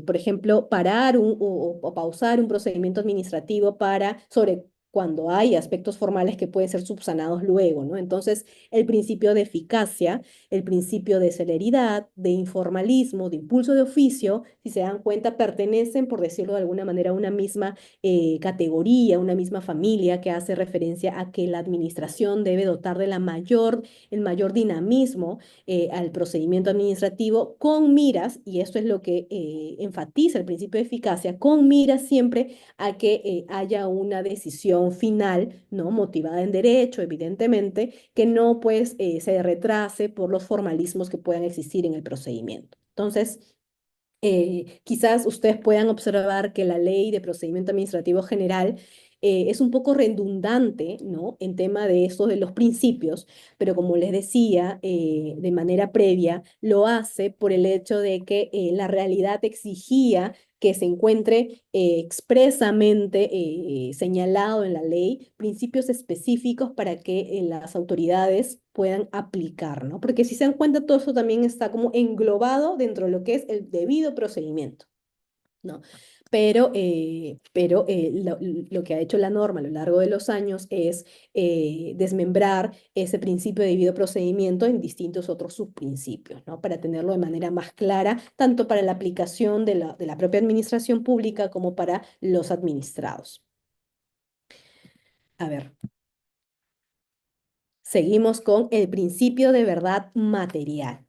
por ejemplo, parar o pausar un procedimiento administrativo sobre cuando hay aspectos formales que pueden ser subsanados luego, ¿no? Entonces, el principio de eficacia, el principio de celeridad, de informalismo, de impulso de oficio, si se dan cuenta, pertenecen, por decirlo de alguna manera, a una misma categoría, una misma familia que hace referencia a que la administración debe dotar de el mayor dinamismo al procedimiento administrativo con miras, y esto es lo que enfatiza el principio de eficacia, con miras siempre a que haya una decisión final, ¿no? Motivada en derecho, evidentemente, que no pues se retrase por los formalismos que puedan existir en el procedimiento. Entonces, quizás ustedes puedan observar que la ley de procedimiento administrativo general es un poco redundante, ¿no? En tema de estos de los principios, pero como les decía de manera previa, lo hace por el hecho de que la realidad exigía que se encuentre expresamente señalado en la ley principios específicos para que las autoridades puedan aplicar, ¿no? Porque si se dan cuenta, todo eso también está como englobado dentro de lo que es el debido procedimiento, ¿no? Pero lo que ha hecho la norma a lo largo de los años es desmembrar ese principio de debido procedimiento en distintos otros subprincipios, ¿no? Para tenerlo de manera más clara, tanto para la aplicación de la propia administración pública como para los administrados. A ver, seguimos con el principio de verdad material.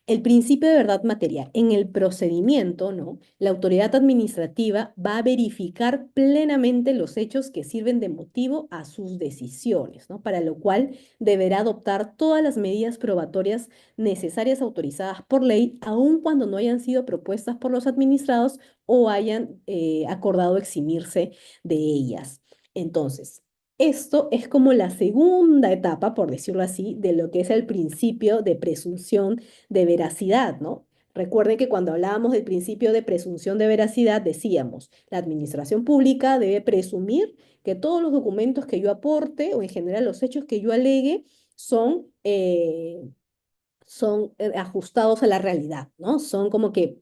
El principio de verdad material. En el procedimiento, ¿no? La autoridad administrativa va a verificar plenamente los hechos que sirven de motivo a sus decisiones, ¿no? Para lo cual deberá adoptar todas las medidas probatorias necesarias autorizadas por ley, aun cuando no hayan sido propuestas por los administrados o hayan acordado eximirse de ellas. Entonces, esto es como la segunda etapa, por decirlo así, de lo que es el principio de presunción de veracidad, ¿no? Recuerden que cuando hablábamos del principio de presunción de veracidad, decíamos, la administración pública debe presumir que todos los documentos que yo aporte o en general los hechos que yo alegue son ajustados a la realidad, ¿no? Son como que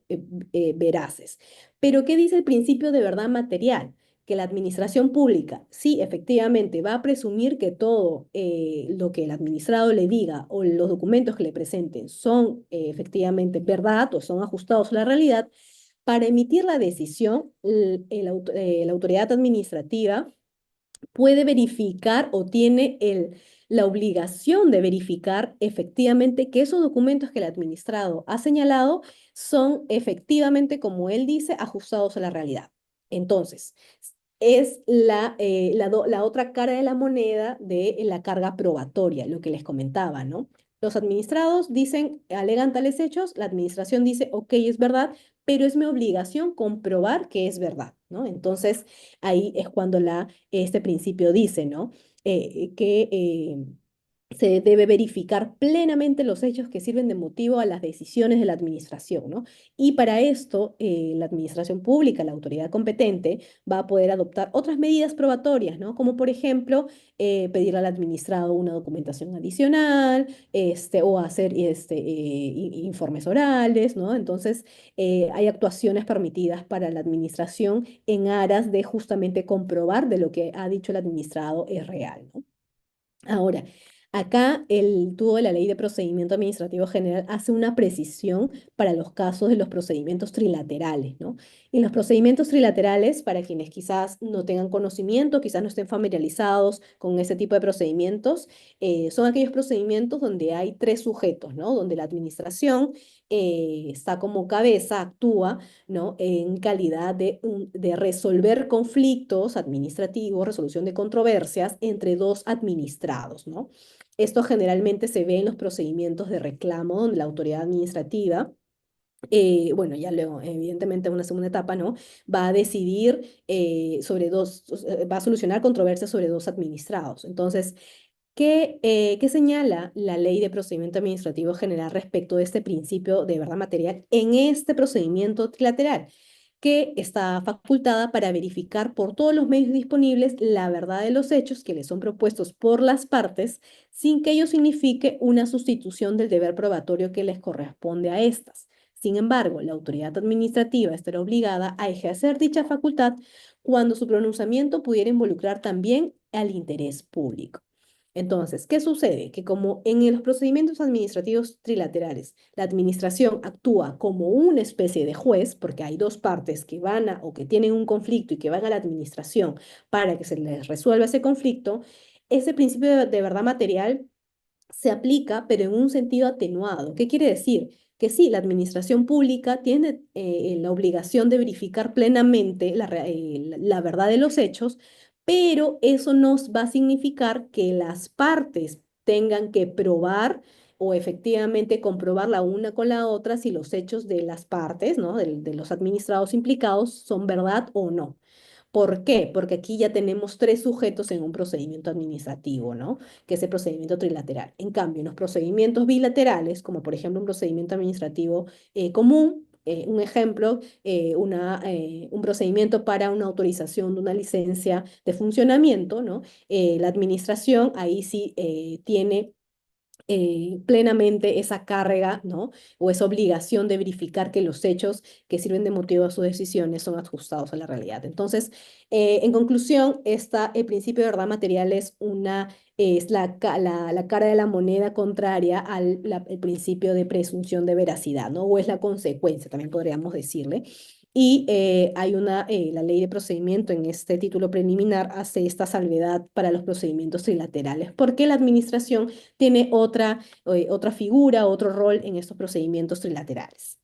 veraces. Pero ¿qué dice el principio de verdad material? Que la administración pública, sí, efectivamente, va a presumir que todo lo que el administrado le diga o los documentos que le presenten son efectivamente verdad o son ajustados a la realidad. Para emitir la decisión, la autoridad administrativa puede verificar o tiene la obligación de verificar efectivamente que esos documentos que el administrado ha señalado son efectivamente, como él dice, ajustados a la realidad. Entonces, es la otra cara de la moneda de la carga probatoria, lo que les comentaba, ¿no? Los administrados dicen, alegan tales hechos, la administración dice, ok, es verdad, pero es mi obligación comprobar que es verdad, ¿no? Entonces, ahí es cuando este principio dice, ¿no? Que se debe verificar plenamente los hechos que sirven de motivo a las decisiones de la administración, ¿no? Y para esto, la administración pública, la autoridad competente, va a poder adoptar otras medidas probatorias, ¿no? Como por ejemplo, pedirle al administrado una documentación adicional, o hacer informes orales, ¿no? Entonces, hay actuaciones permitidas para la administración en aras de justamente comprobar de lo que ha dicho el administrado es real, ¿no? Ahora, acá el tubo de la Ley de Procedimiento Administrativo General hace una precisión para los casos de los procedimientos trilaterales, ¿no? Y los procedimientos trilaterales, para quienes quizás no tengan conocimiento, quizás no estén familiarizados con ese tipo de procedimientos, son aquellos procedimientos donde hay tres sujetos, ¿no? Donde la administración está como cabeza, actúa, ¿no? En calidad de resolver conflictos administrativos, resolución de controversias entre dos administrados, ¿no? Esto generalmente se ve en los procedimientos de reclamo, donde la autoridad administrativa, bueno, ya luego, evidentemente, en una segunda etapa, ¿no? Va a decidir va a solucionar controversias sobre dos administrados. Entonces, ¿qué señala la Ley de Procedimiento Administrativo General respecto de este principio de verdad material en este procedimiento trilateral? Que está facultada para verificar por todos los medios disponibles la verdad de los hechos que le son propuestos por las partes, sin que ello signifique una sustitución del deber probatorio que les corresponde a estas. Sin embargo, la autoridad administrativa estará obligada a ejercer dicha facultad cuando su pronunciamiento pudiera involucrar también al interés público. Entonces, ¿qué sucede? Que como en los procedimientos administrativos trilaterales, la administración actúa como una especie de juez, porque hay dos partes que van o que tienen un conflicto y que van a la administración para que se les resuelva ese conflicto, ese principio de verdad material se aplica, pero en un sentido atenuado. ¿Qué quiere decir? Que sí, la administración pública tiene la obligación de verificar plenamente la verdad de los hechos, pero eso no va a significar que las partes tengan que probar o efectivamente comprobar la una con la otra si los hechos de las partes, ¿no? De los administrados implicados son verdad o no. ¿Por qué? Porque aquí ya tenemos tres sujetos en un procedimiento administrativo, ¿no? Que es el procedimiento trilateral. En cambio, en los procedimientos bilaterales, como por ejemplo un procedimiento administrativo común, un ejemplo, un procedimiento para una autorización de una licencia de funcionamiento, ¿no? La administración ahí sí tiene plenamente esa carga, ¿no? O esa obligación de verificar que los hechos que sirven de motivo a sus decisiones son ajustados a la realidad. Entonces, en conclusión, el principio de verdad material es la cara de la moneda contraria el principio de presunción de veracidad, ¿no? O es la consecuencia, también podríamos decirle. Y la ley de procedimiento en este título preliminar hace esta salvedad para los procedimientos trilaterales, porque la administración tiene otra figura, otro rol en estos procedimientos trilaterales.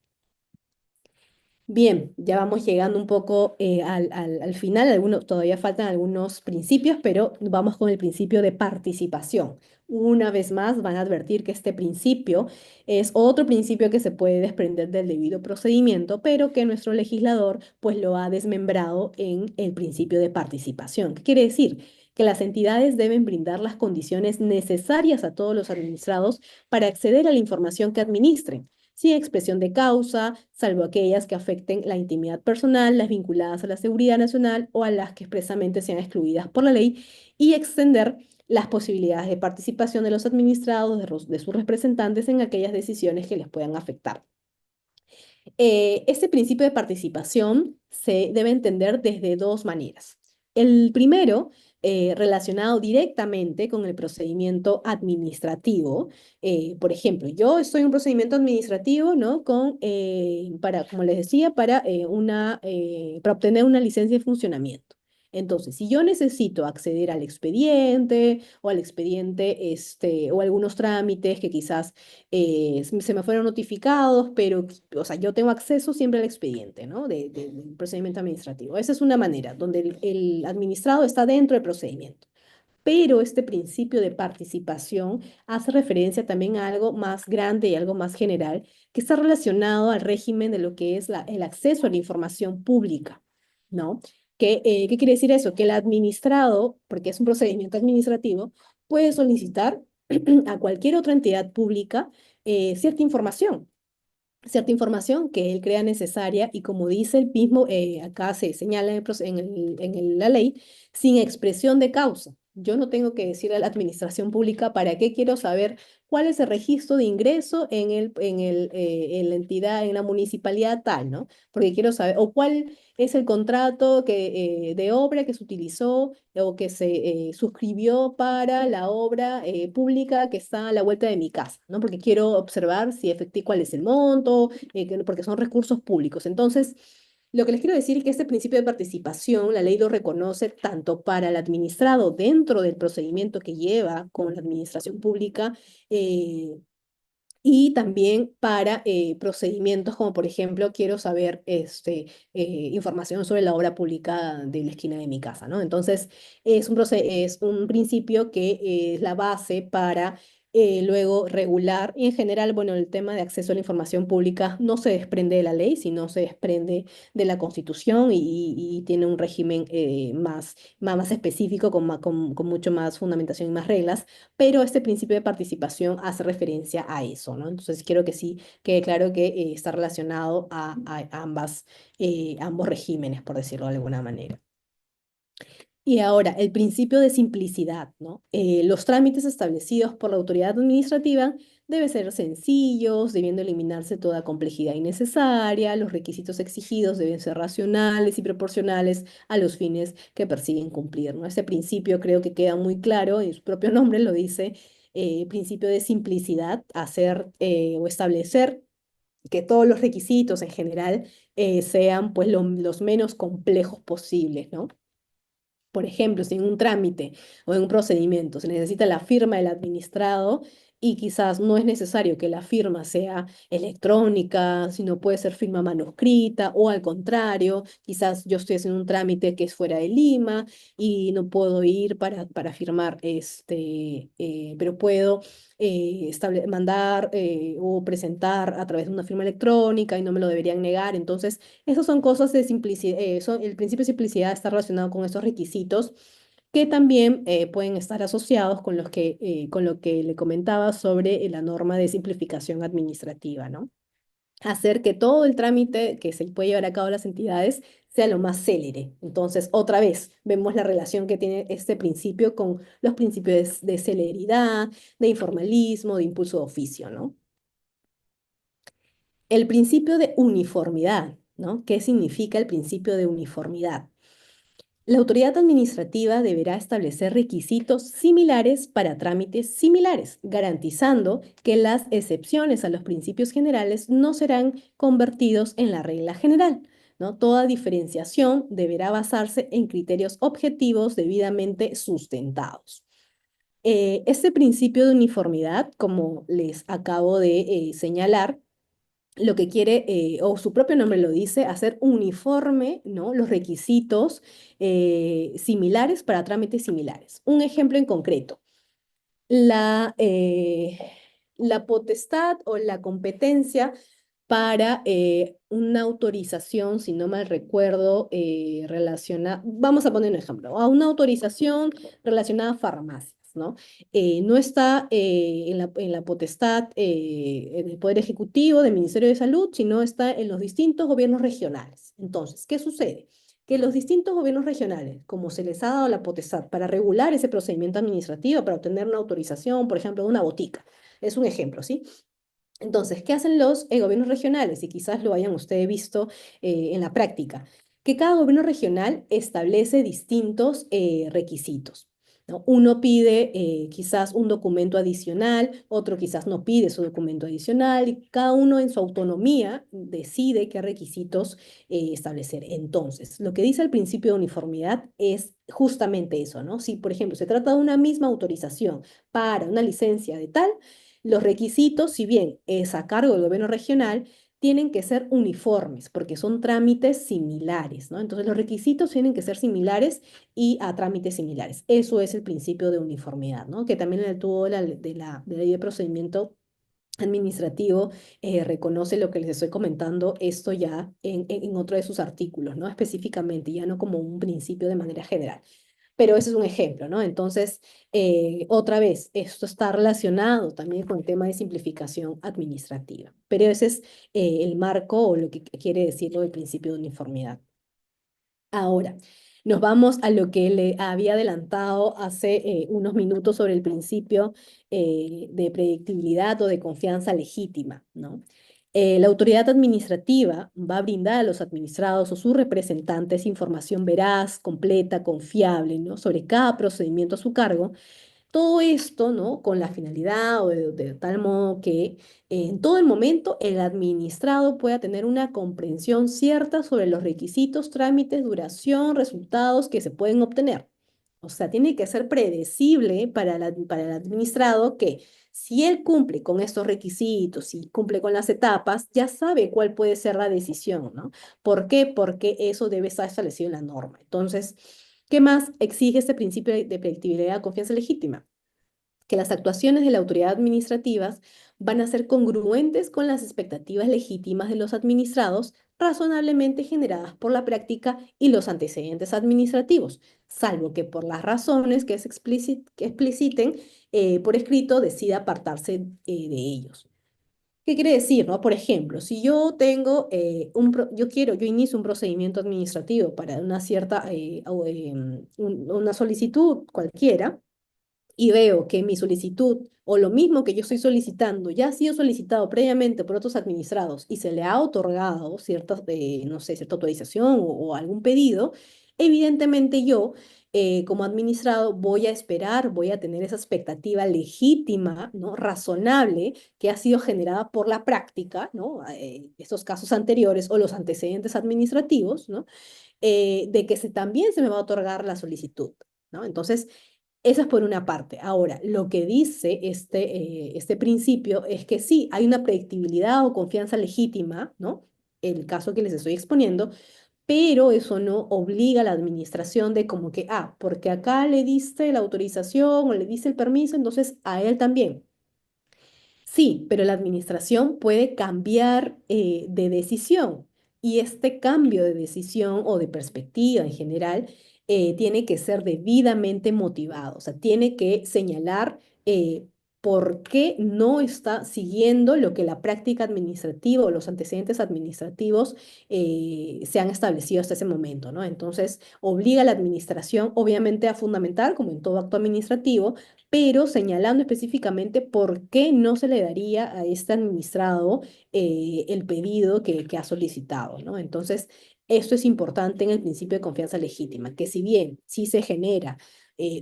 Bien, ya vamos llegando un poco al final. Todavía faltan algunos principios, pero vamos con el principio de participación. Una vez más, van a advertir que este principio es otro principio que se puede desprender del debido procedimiento, pero que nuestro legislador pues lo ha desmembrado en el principio de participación. ¿Qué quiere decir? Que las entidades deben brindar las condiciones necesarias a todos los administrados para acceder a la información que administren sin expresión de causa, salvo aquellas que afecten la intimidad personal, las vinculadas a la seguridad nacional o a las que expresamente sean excluidas por la ley, y extender las posibilidades de participación de los administrados, de sus representantes en aquellas decisiones que les puedan afectar. Este principio de participación se debe entender desde dos maneras. El primero, relacionado directamente con el procedimiento administrativo. Por ejemplo, yo estoy en un procedimiento administrativo, ¿no? Como les decía, para obtener una licencia de funcionamiento. Entonces, si yo necesito acceder al expediente o algunos trámites que quizás se me fueron notificados, pero, o sea, yo tengo acceso siempre al expediente, ¿no? Del procedimiento administrativo. Esa es una manera, donde el administrado está dentro del procedimiento. Pero este principio de participación hace referencia también a algo más grande y algo más general, que está relacionado al régimen de lo que es el acceso a la información pública, ¿no? ¿Qué quiere decir eso? Que el administrado, porque es un procedimiento administrativo, puede solicitar a cualquier otra entidad pública cierta información que él crea necesaria y como dice el mismo, acá se señala la ley, sin expresión de causa. Yo no tengo que decir a la administración pública para qué quiero saber cuál es el registro de ingreso en la entidad, en la municipalidad tal, ¿no? Porque quiero saber, o cuál es el contrato de obra que se utilizó o que se suscribió para la obra pública que está a la vuelta de mi casa, ¿no? Porque quiero observar si efectivamente cuál es el monto, porque son recursos públicos. Entonces, lo que les quiero decir es que este principio de participación, la ley lo reconoce tanto para el administrado dentro del procedimiento que lleva con la administración pública, eh, y también para procedimientos como, por ejemplo, quiero saber información sobre la obra pública de la esquina de mi casa, ¿no? Entonces, es un principio que es la base para luego regular. Y en general, bueno, el tema de acceso a la información pública no se desprende de la ley, sino se desprende de la Constitución y tiene un régimen más específico, con mucho más fundamentación y más reglas, pero este principio de participación hace referencia a eso, ¿no? Entonces quiero que sí quede claro que está relacionado a ambos regímenes, por decirlo de alguna manera. Y ahora, el principio de simplicidad, ¿no? Los trámites establecidos por la autoridad administrativa deben ser sencillos, debiendo eliminarse toda complejidad innecesaria, los requisitos exigidos deben ser racionales y proporcionales a los fines que persiguen cumplir, ¿no? Este principio creo que queda muy claro, y su propio nombre lo dice, principio de simplicidad, hacer o establecer que todos los requisitos en general sean pues los menos complejos posibles, ¿no? Por ejemplo, si en un trámite o en un procedimiento se necesita la firma del administrado y quizás no es necesario que la firma sea electrónica, sino puede ser firma manuscrita o al contrario, quizás yo estoy haciendo un trámite que es fuera de Lima y no puedo ir para firmar, pero puedo mandar o presentar a través de una firma electrónica y no me lo deberían negar. Entonces, esas son cosas de simplicidad, el principio de simplicidad está relacionado con estos requisitos que también pueden estar asociados con lo que le comentaba sobre la norma de simplificación administrativa, ¿no? Hacer que todo el trámite que se puede llevar a cabo en las entidades sea lo más célere. Entonces, otra vez, vemos la relación que tiene este principio con los principios de celeridad, de informalismo, de impulso de oficio, ¿no? El principio de uniformidad, ¿no? ¿Qué significa el principio de uniformidad? La autoridad administrativa deberá establecer requisitos similares para trámites similares, garantizando que las excepciones a los principios generales no serán convertidos en la regla general, ¿no? Toda diferenciación deberá basarse en criterios objetivos debidamente sustentados. Este principio de uniformidad, como les acabo de señalar, lo que quiere, o su propio nombre lo dice, hacer uniforme, ¿no? Los requisitos similares para trámites similares. Un ejemplo en concreto, la, eh, la potestad o la competencia para una autorización, si no mal recuerdo, relacionada, vamos a poner un ejemplo, a una autorización relacionada a farmacias, ¿no? No está en la potestad del Poder Ejecutivo, del Ministerio de Salud, sino está en los distintos gobiernos regionales. Entonces, ¿qué sucede? Que los distintos gobiernos regionales, como se les ha dado la potestad para regular ese procedimiento administrativo, para obtener una autorización, por ejemplo, de una botica, es un ejemplo, ¿sí? Entonces, ¿qué hacen los gobiernos regionales? Y quizás lo hayan ustedes visto en la práctica, que cada gobierno regional establece distintos requisitos, ¿no? Uno pide quizás un documento adicional, otro quizás no pide su documento adicional, y cada uno en su autonomía decide qué requisitos establecer. Entonces, lo que dice el principio de uniformidad es justamente eso, ¿no? Si, por ejemplo, se trata de una misma autorización para una licencia de tal, los requisitos, si bien es a cargo del gobierno regional, tienen que ser uniformes porque son trámites similares, ¿no? Entonces los requisitos tienen que ser similares y a trámites similares. Eso es el principio de uniformidad, ¿no? Que también en el tubo de la ley de procedimiento administrativo reconoce lo que les estoy comentando, esto ya en otro de sus artículos, ¿no? Específicamente, ya no como un principio de manera general. Pero ese es un ejemplo, ¿no? Entonces, otra vez, esto está relacionado también con el tema de simplificación administrativa, pero ese es el marco o lo que quiere decirlo el principio de uniformidad. Ahora, nos vamos a lo que le había adelantado hace unos minutos sobre el principio de predictibilidad o de confianza legítima, ¿no? La autoridad administrativa va a brindar a los administrados o sus representantes información veraz, completa, confiable, ¿no? Sobre cada procedimiento a su cargo, todo esto, ¿no? Con la finalidad o de tal modo que en todo el momento el administrado pueda tener una comprensión cierta sobre los requisitos, trámites, duración, resultados que se pueden obtener. O sea, tiene que ser predecible para el administrado que si él cumple con estos requisitos y cumple con las etapas, ya sabe cuál puede ser la decisión, ¿no? ¿Por qué? Porque eso debe estar establecido en la norma. Entonces, ¿qué más exige este principio de predictibilidad, confianza legítima? Que las actuaciones de la autoridad administrativas van a ser congruentes con las expectativas legítimas de los administrados, razonablemente generadas por la práctica y los antecedentes administrativos, salvo que por las razones que expliciten por escrito decida apartarse de ellos. ¿Qué quiere decir, no? Por ejemplo, si yo tengo yo inicio un procedimiento administrativo para una cierta, una solicitud cualquiera, y veo que mi solicitud o lo mismo que yo estoy solicitando ya ha sido solicitado previamente por otros administrados y se le ha otorgado cierta, no sé, cierta autorización o algún pedido, evidentemente yo como administrado voy a esperar, voy a tener esa expectativa legítima, ¿no? Razonable, que ha sido generada por la práctica, ¿no? Estos casos anteriores o los antecedentes administrativos, ¿no? De que también se me va a otorgar la solicitud, ¿no? Entonces, esa es por una parte. Ahora, lo que dice este principio es que sí, hay una predictibilidad o confianza legítima, ¿no? El caso que les estoy exponiendo, pero eso no obliga a la administración de como que, porque acá le diste la autorización o le diste el permiso, entonces a él también. Sí, pero la administración puede cambiar de decisión y este cambio de decisión o de perspectiva en general tiene que ser debidamente motivado, o sea, tiene que señalar por qué no está siguiendo lo que la práctica administrativa o los antecedentes administrativos se han establecido hasta ese momento, ¿no? Entonces, obliga a la administración, obviamente, a fundamentar, como en todo acto administrativo, pero señalando específicamente por qué no se le daría a este administrado el pedido que ha solicitado, ¿no? Entonces, esto es importante en el principio de confianza legítima, que si bien sí se genera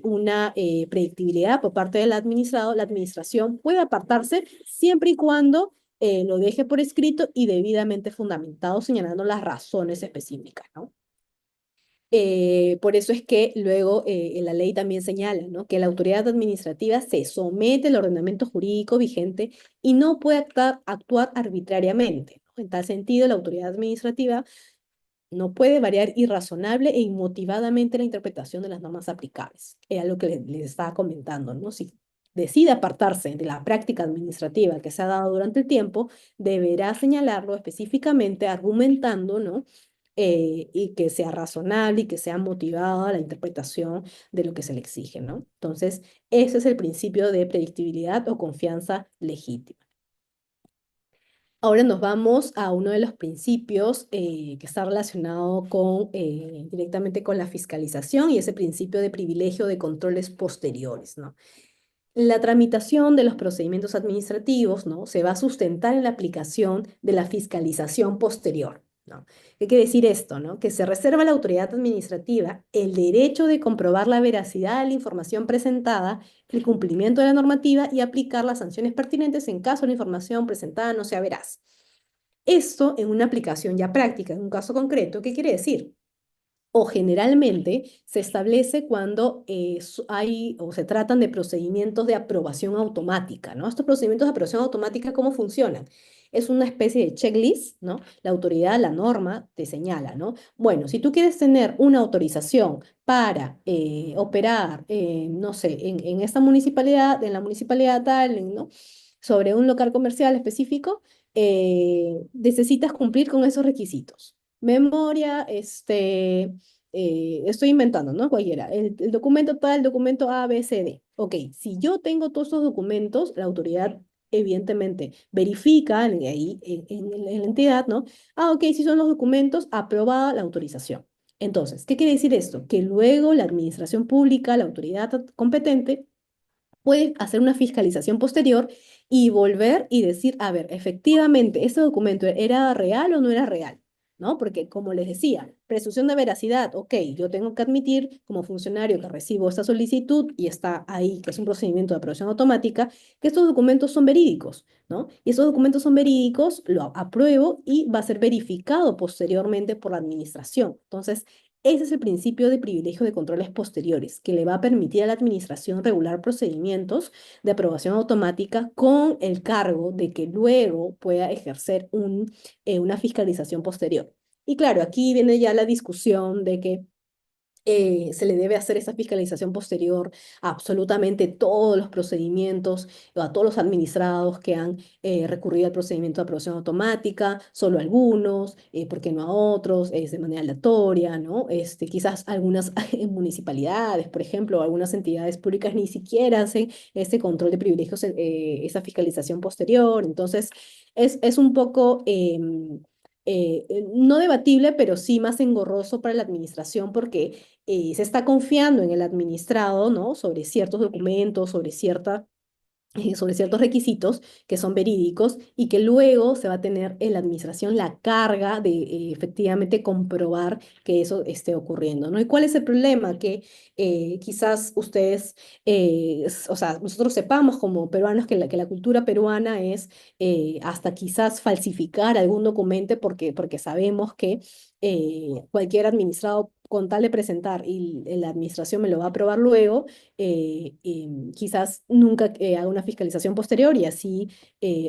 una predictibilidad por parte del administrado, la administración puede apartarse siempre y cuando lo deje por escrito y debidamente fundamentado, señalando las razones específicas, ¿no? Por eso es que luego la ley también señala, ¿no? Que la autoridad administrativa se somete al ordenamiento jurídico vigente y no puede actuar arbitrariamente, ¿no? En tal sentido, la autoridad administrativa no puede variar irrazonable e inmotivadamente la interpretación de las normas aplicables. Era lo que les estaba comentando, ¿no? Si decide apartarse de la práctica administrativa que se ha dado durante el tiempo, deberá señalarlo específicamente, argumentando, ¿no? Y que sea razonable y que sea motivada la interpretación de lo que se le exige, ¿no? Entonces, ese es el principio de predictibilidad o confianza legítima. Ahora nos vamos a uno de los principios que está relacionado directamente con la fiscalización y ese principio de privilegio de controles posteriores, ¿no? La tramitación de los procedimientos administrativos, ¿no? Se va a sustentar en la aplicación de la fiscalización posterior, ¿no? ¿Qué quiere decir esto, no? Que se reserva a la autoridad administrativa el derecho de comprobar la veracidad de la información presentada, el cumplimiento de la normativa y aplicar las sanciones pertinentes en caso la información presentada no sea veraz. Esto en una aplicación ya práctica, en un caso concreto, ¿qué quiere decir? O generalmente se establece cuando hay o se tratan de procedimientos de aprobación automática, ¿no? Estos procedimientos de aprobación automática, ¿cómo funcionan? Es una especie de checklist, ¿no? La autoridad, la norma, te señala, ¿no? Bueno, si tú quieres tener una autorización para operar, no sé, en esta municipalidad, en la municipalidad tal, ¿no? Sobre un local comercial específico, necesitas cumplir con esos requisitos. Memoria, estoy inventando, ¿no? Cualquiera, el documento tal, el documento A, B, C, D. Ok, si yo tengo todos estos documentos, la autoridad evidentemente verifica ahí en la entidad, ¿no? Ah, ok, si son los documentos, aprobada la autorización. Entonces, ¿qué quiere decir esto? Que luego la administración pública, la autoridad competente, puede hacer una fiscalización posterior y volver y decir, a ver, efectivamente, ¿este documento era real o no era real? ¿No? Porque, como les decía, presunción de veracidad, ok, yo tengo que admitir como funcionario que recibo esta solicitud y está ahí, que es un procedimiento de aprobación automática, que estos documentos son verídicos, ¿no? Y estos documentos son verídicos, lo apruebo y va a ser verificado posteriormente por la administración. Entonces, ese es el principio de privilegio de controles posteriores, que le va a permitir a la administración regular procedimientos de aprobación automática con el cargo de que luego pueda ejercer una fiscalización posterior. Y claro, aquí viene ya la discusión de que se le debe hacer esa fiscalización posterior a absolutamente todos los procedimientos, o a todos los administrados que han recurrido al procedimiento de aprobación automática, solo algunos, ¿por qué no a otros? Es de manera aleatoria, ¿no? Quizás algunas municipalidades, por ejemplo, o algunas entidades públicas ni siquiera hacen este control de privilegios, esa fiscalización posterior. Entonces, es un poco no debatible, pero sí más engorroso para la administración porque se está confiando en el administrado, ¿no? Sobre ciertos documentos, sobre ciertos requisitos que son verídicos y que luego se va a tener en la administración la carga de efectivamente comprobar que eso esté ocurriendo, ¿no? ¿Y cuál es el problema? Que quizás ustedes, o sea, nosotros sepamos como peruanos que la cultura peruana es hasta quizás falsificar algún documento porque sabemos que cualquier administrado con tal de presentar y la administración me lo va a aprobar luego, quizás nunca haga una fiscalización posterior y así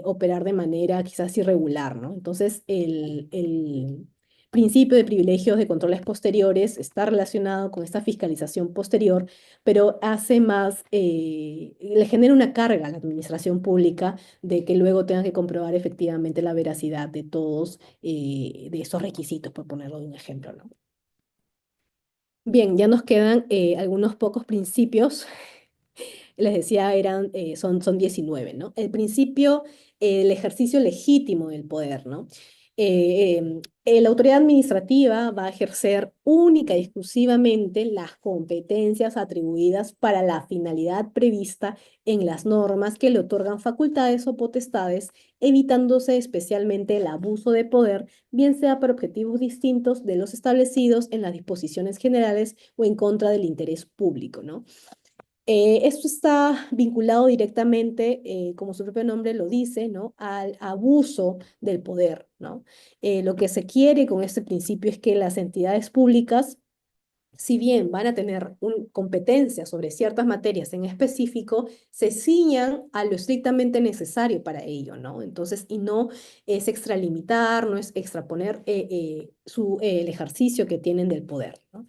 operar de manera quizás irregular, ¿no? Entonces, el principio de privilegios de controles posteriores está relacionado con esta fiscalización posterior, pero hace más, le genera una carga a la administración pública de que luego tenga que comprobar efectivamente la veracidad de todos de esos requisitos, por ponerlo de un ejemplo, ¿no? Bien, ya nos quedan algunos pocos principios. Les decía, son 19, ¿no? El principio, el ejercicio legítimo del poder, ¿no? La autoridad administrativa va a ejercer única y exclusivamente las competencias atribuidas para la finalidad prevista en las normas que le otorgan facultades o potestades, evitándose especialmente el abuso de poder, bien sea para objetivos distintos de los establecidos en las disposiciones generales o en contra del interés público, ¿no? Esto está vinculado directamente, como su propio nombre lo dice, ¿no? Al abuso del poder, ¿no? Lo que se quiere con este principio es que las entidades públicas, si bien van a tener competencia sobre ciertas materias en específico, se ciñan a lo estrictamente necesario para ello, ¿no? Entonces, y no es extralimitar, no es extraponer el ejercicio que tienen del poder, ¿no?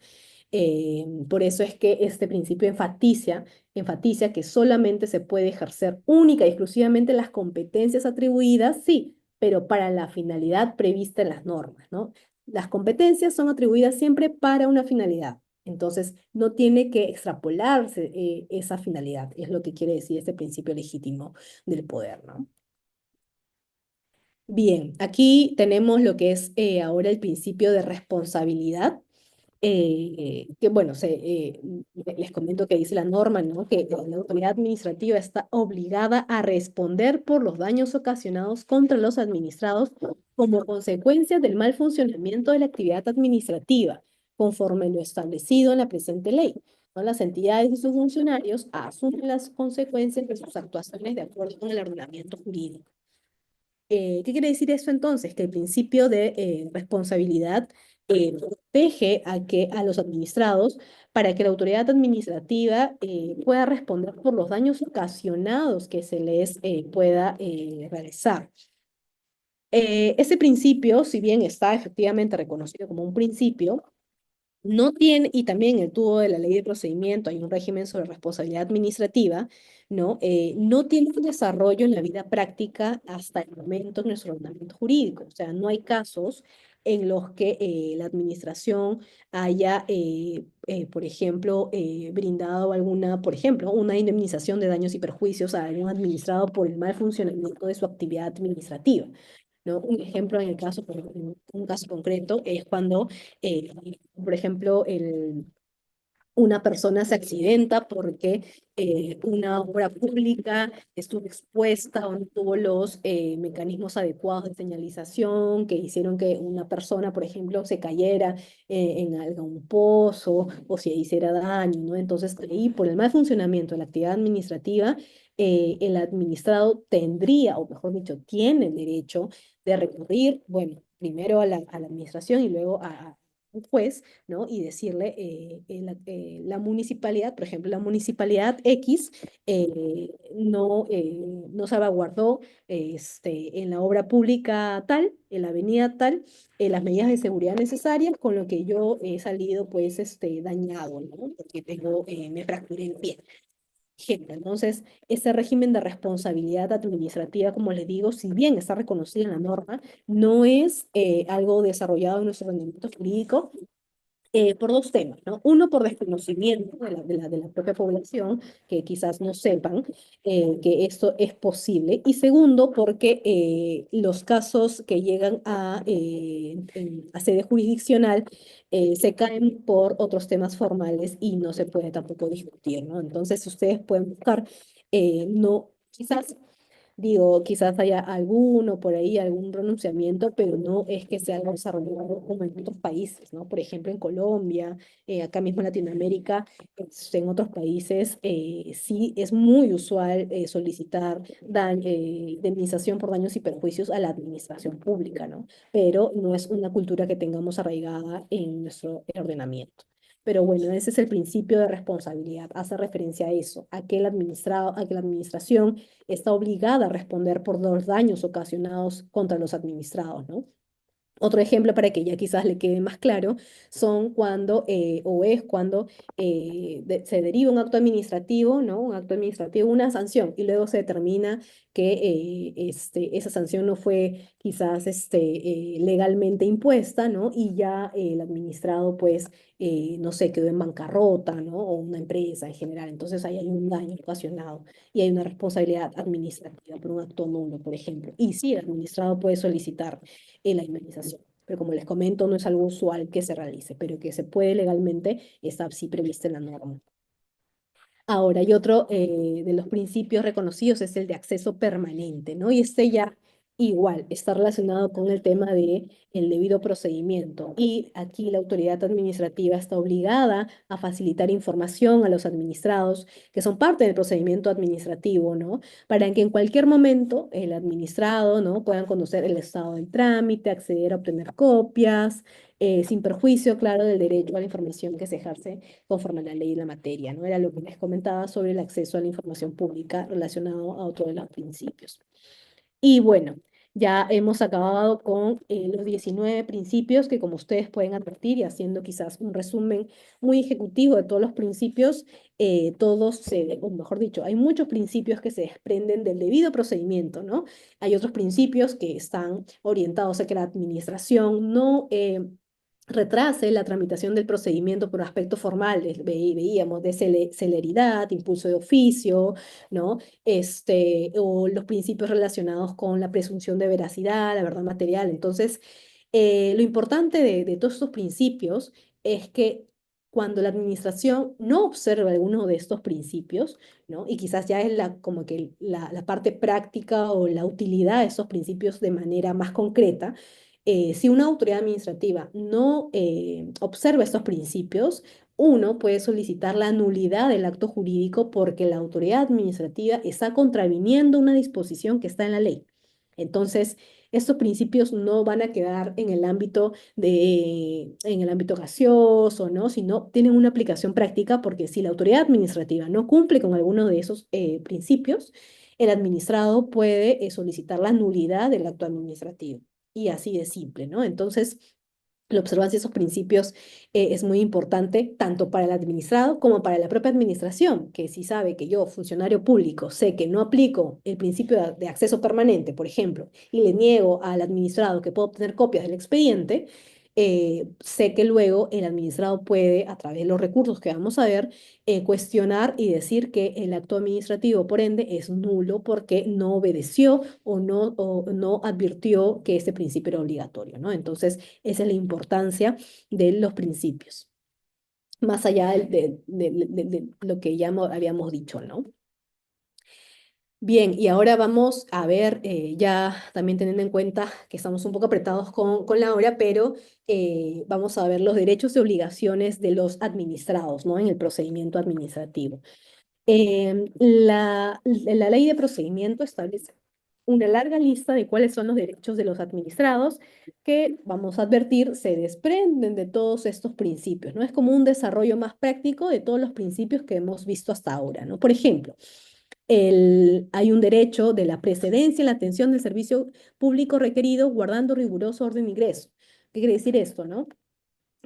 Por eso es que este principio enfatiza que solamente se puede ejercer única y exclusivamente las competencias atribuidas, sí, pero para la finalidad prevista en las normas, ¿no? Las competencias son atribuidas siempre para una finalidad. Entonces, no tiene que extrapolarse esa finalidad, es lo que quiere decir este principio legítimo del poder, ¿no? Bien, aquí tenemos lo que es ahora el principio de responsabilidad que bueno, les comento que dice la norma, ¿no? Que la autoridad administrativa está obligada a responder por los daños ocasionados contra los administrados como consecuencia del mal funcionamiento de la actividad administrativa, conforme lo establecido en la presente ley, ¿no? Las entidades y sus funcionarios asumen las consecuencias de sus actuaciones de acuerdo con el ordenamiento jurídico. ¿Qué quiere decir eso entonces? Que el principio de responsabilidad protege a los administrados para que la autoridad administrativa pueda responder por los daños ocasionados que se les pueda realizar. Ese principio, si bien está efectivamente reconocido como un principio, no tiene, y también el tubo de la ley de procedimiento, hay un régimen sobre responsabilidad administrativa, ¿no? No tiene un desarrollo en la vida práctica hasta el momento en nuestro ordenamiento jurídico. O sea, no hay casos en los que la administración haya, por ejemplo, brindado alguna, por ejemplo, una indemnización de daños y perjuicios a algún administrado por el mal funcionamiento de su actividad administrativa. ¿No? Un ejemplo en el caso, en un caso concreto es cuando eh, por ejemplo, una persona se accidenta porque una obra pública estuvo expuesta o no tuvo los mecanismos adecuados de señalización que hicieron que una persona, por ejemplo, se cayera en algún pozo o se hiciera daño, ¿no? Entonces, ahí, por el mal funcionamiento de la actividad administrativa, el administrado tendría, o mejor dicho, tiene el derecho de recurrir, bueno, primero a la administración y luego a un juez, ¿no? Y decirle, la municipalidad, por ejemplo, la municipalidad X no salvaguardó en la obra pública tal, en la avenida tal, las medidas de seguridad necesarias, con lo que yo he salido pues dañado, ¿no? Porque me fracturé el pie. Ejemplo, entonces, ese régimen de responsabilidad administrativa, como les digo, si bien está reconocido en la norma, no es algo desarrollado en nuestro ordenamiento jurídico por dos temas, ¿no? Uno, por desconocimiento de la propia población, que quizás no sepan que esto es posible. Y segundo, porque los casos que llegan a sede jurisdiccional se caen por otros temas formales y no se puede tampoco discutir, ¿no? Entonces, ustedes pueden buscar, no, quizás digo, quizás haya alguno por ahí, algún pronunciamiento, pero no es que sea algo desarrollado como en otros países, ¿no? Por ejemplo, en Colombia, acá mismo en Latinoamérica, en otros países, sí es muy usual solicitar indemnización por daños y perjuicios a la administración pública, ¿no? Pero no es una cultura que tengamos arraigada en nuestro ordenamiento. Pero bueno, ese es el principio de responsabilidad. Hace referencia a eso, a que el administrado, a que la administración está obligada a responder por los daños ocasionados contra los administrados, ¿no? Otro ejemplo para que ya quizás le quede más claro son cuando, o es cuando se deriva un acto administrativo, ¿no? Un acto administrativo, una sanción, y luego se determina que esa sanción no fue quizás legalmente impuesta, ¿no? Y ya el administrado, pues, no sé, quedó en bancarrota, ¿no? O una empresa en general. Entonces ahí hay un daño ocasionado y hay una responsabilidad administrativa por un acto nulo, por ejemplo. Y sí, el administrado puede solicitar la indemnización. Pero como les comento, no es algo usual que se realice, pero que se puede legalmente, está así prevista en la norma. Ahora, y otro de los principios reconocidos es el de acceso permanente, ¿no? Y este ya igual está relacionado con el tema de el debido procedimiento. Y aquí la autoridad administrativa está obligada a facilitar información a los administrados que son parte del procedimiento administrativo, ¿no? Para que en cualquier momento el administrado, ¿no? Puedan conocer el estado del trámite, acceder a obtener copias, sin perjuicio, claro, del derecho a la información que se ejerce conforme a la ley y la materia, ¿no? Era lo que les comentaba sobre el acceso a la información pública relacionado a otro de los principios. Y bueno, ya hemos acabado con los 19 principios que, como ustedes pueden advertir, y haciendo quizás un resumen muy ejecutivo de todos los principios, o mejor dicho, hay muchos principios que se desprenden del debido procedimiento, ¿no? Hay otros principios que están orientados a que la administración no retrase la tramitación del procedimiento por aspectos formales, veíamos de celeridad, impulso de oficio, ¿no? O los principios relacionados con la presunción de veracidad, la verdad material. Entonces, lo importante de todos estos principios es que cuando la administración no observa alguno de estos principios, ¿no? Y quizás ya es como que la parte práctica o la utilidad de estos principios de manera más concreta, si una autoridad administrativa no observa estos principios, uno puede solicitar la nulidad del acto jurídico porque la autoridad administrativa está contraviniendo una disposición que está en la ley. Entonces, estos principios no van a quedar en el ámbito gaseoso, ¿no? Sino tienen una aplicación práctica porque si la autoridad administrativa no cumple con alguno de esos principios, el administrado puede solicitar la nulidad del acto administrativo. Y así de simple, ¿no? Entonces, La observancia de esos principios es muy importante tanto para el administrado como para la propia administración, que si sabe que yo, funcionario público, sé que no aplico el principio de acceso permanente, por ejemplo, y le niego al administrado que puedo obtener copias del expediente, sé que luego el administrado puede, a través de los recursos que vamos a ver, cuestionar y decir que el acto administrativo, por ende, es nulo porque no obedeció o no advirtió que este principio era obligatorio, ¿no? Entonces, esa es la importancia de los principios, más allá de lo que ya habíamos dicho, ¿no? Bien, y ahora vamos a ver, ya también teniendo en cuenta que estamos un poco apretados con la hora, pero vamos a ver los derechos y obligaciones de los administrados, ¿no? En el procedimiento administrativo. La ley de procedimiento establece una larga lista de cuáles son los derechos de los administrados que, vamos a advertir, se desprenden de todos estos principios, ¿no? Es como un desarrollo más práctico de todos los principios que hemos visto hasta ahora, ¿no? Por ejemplo, hay un derecho de la precedencia en la atención del servicio público requerido guardando riguroso orden de ingreso. ¿Qué quiere decir esto, no?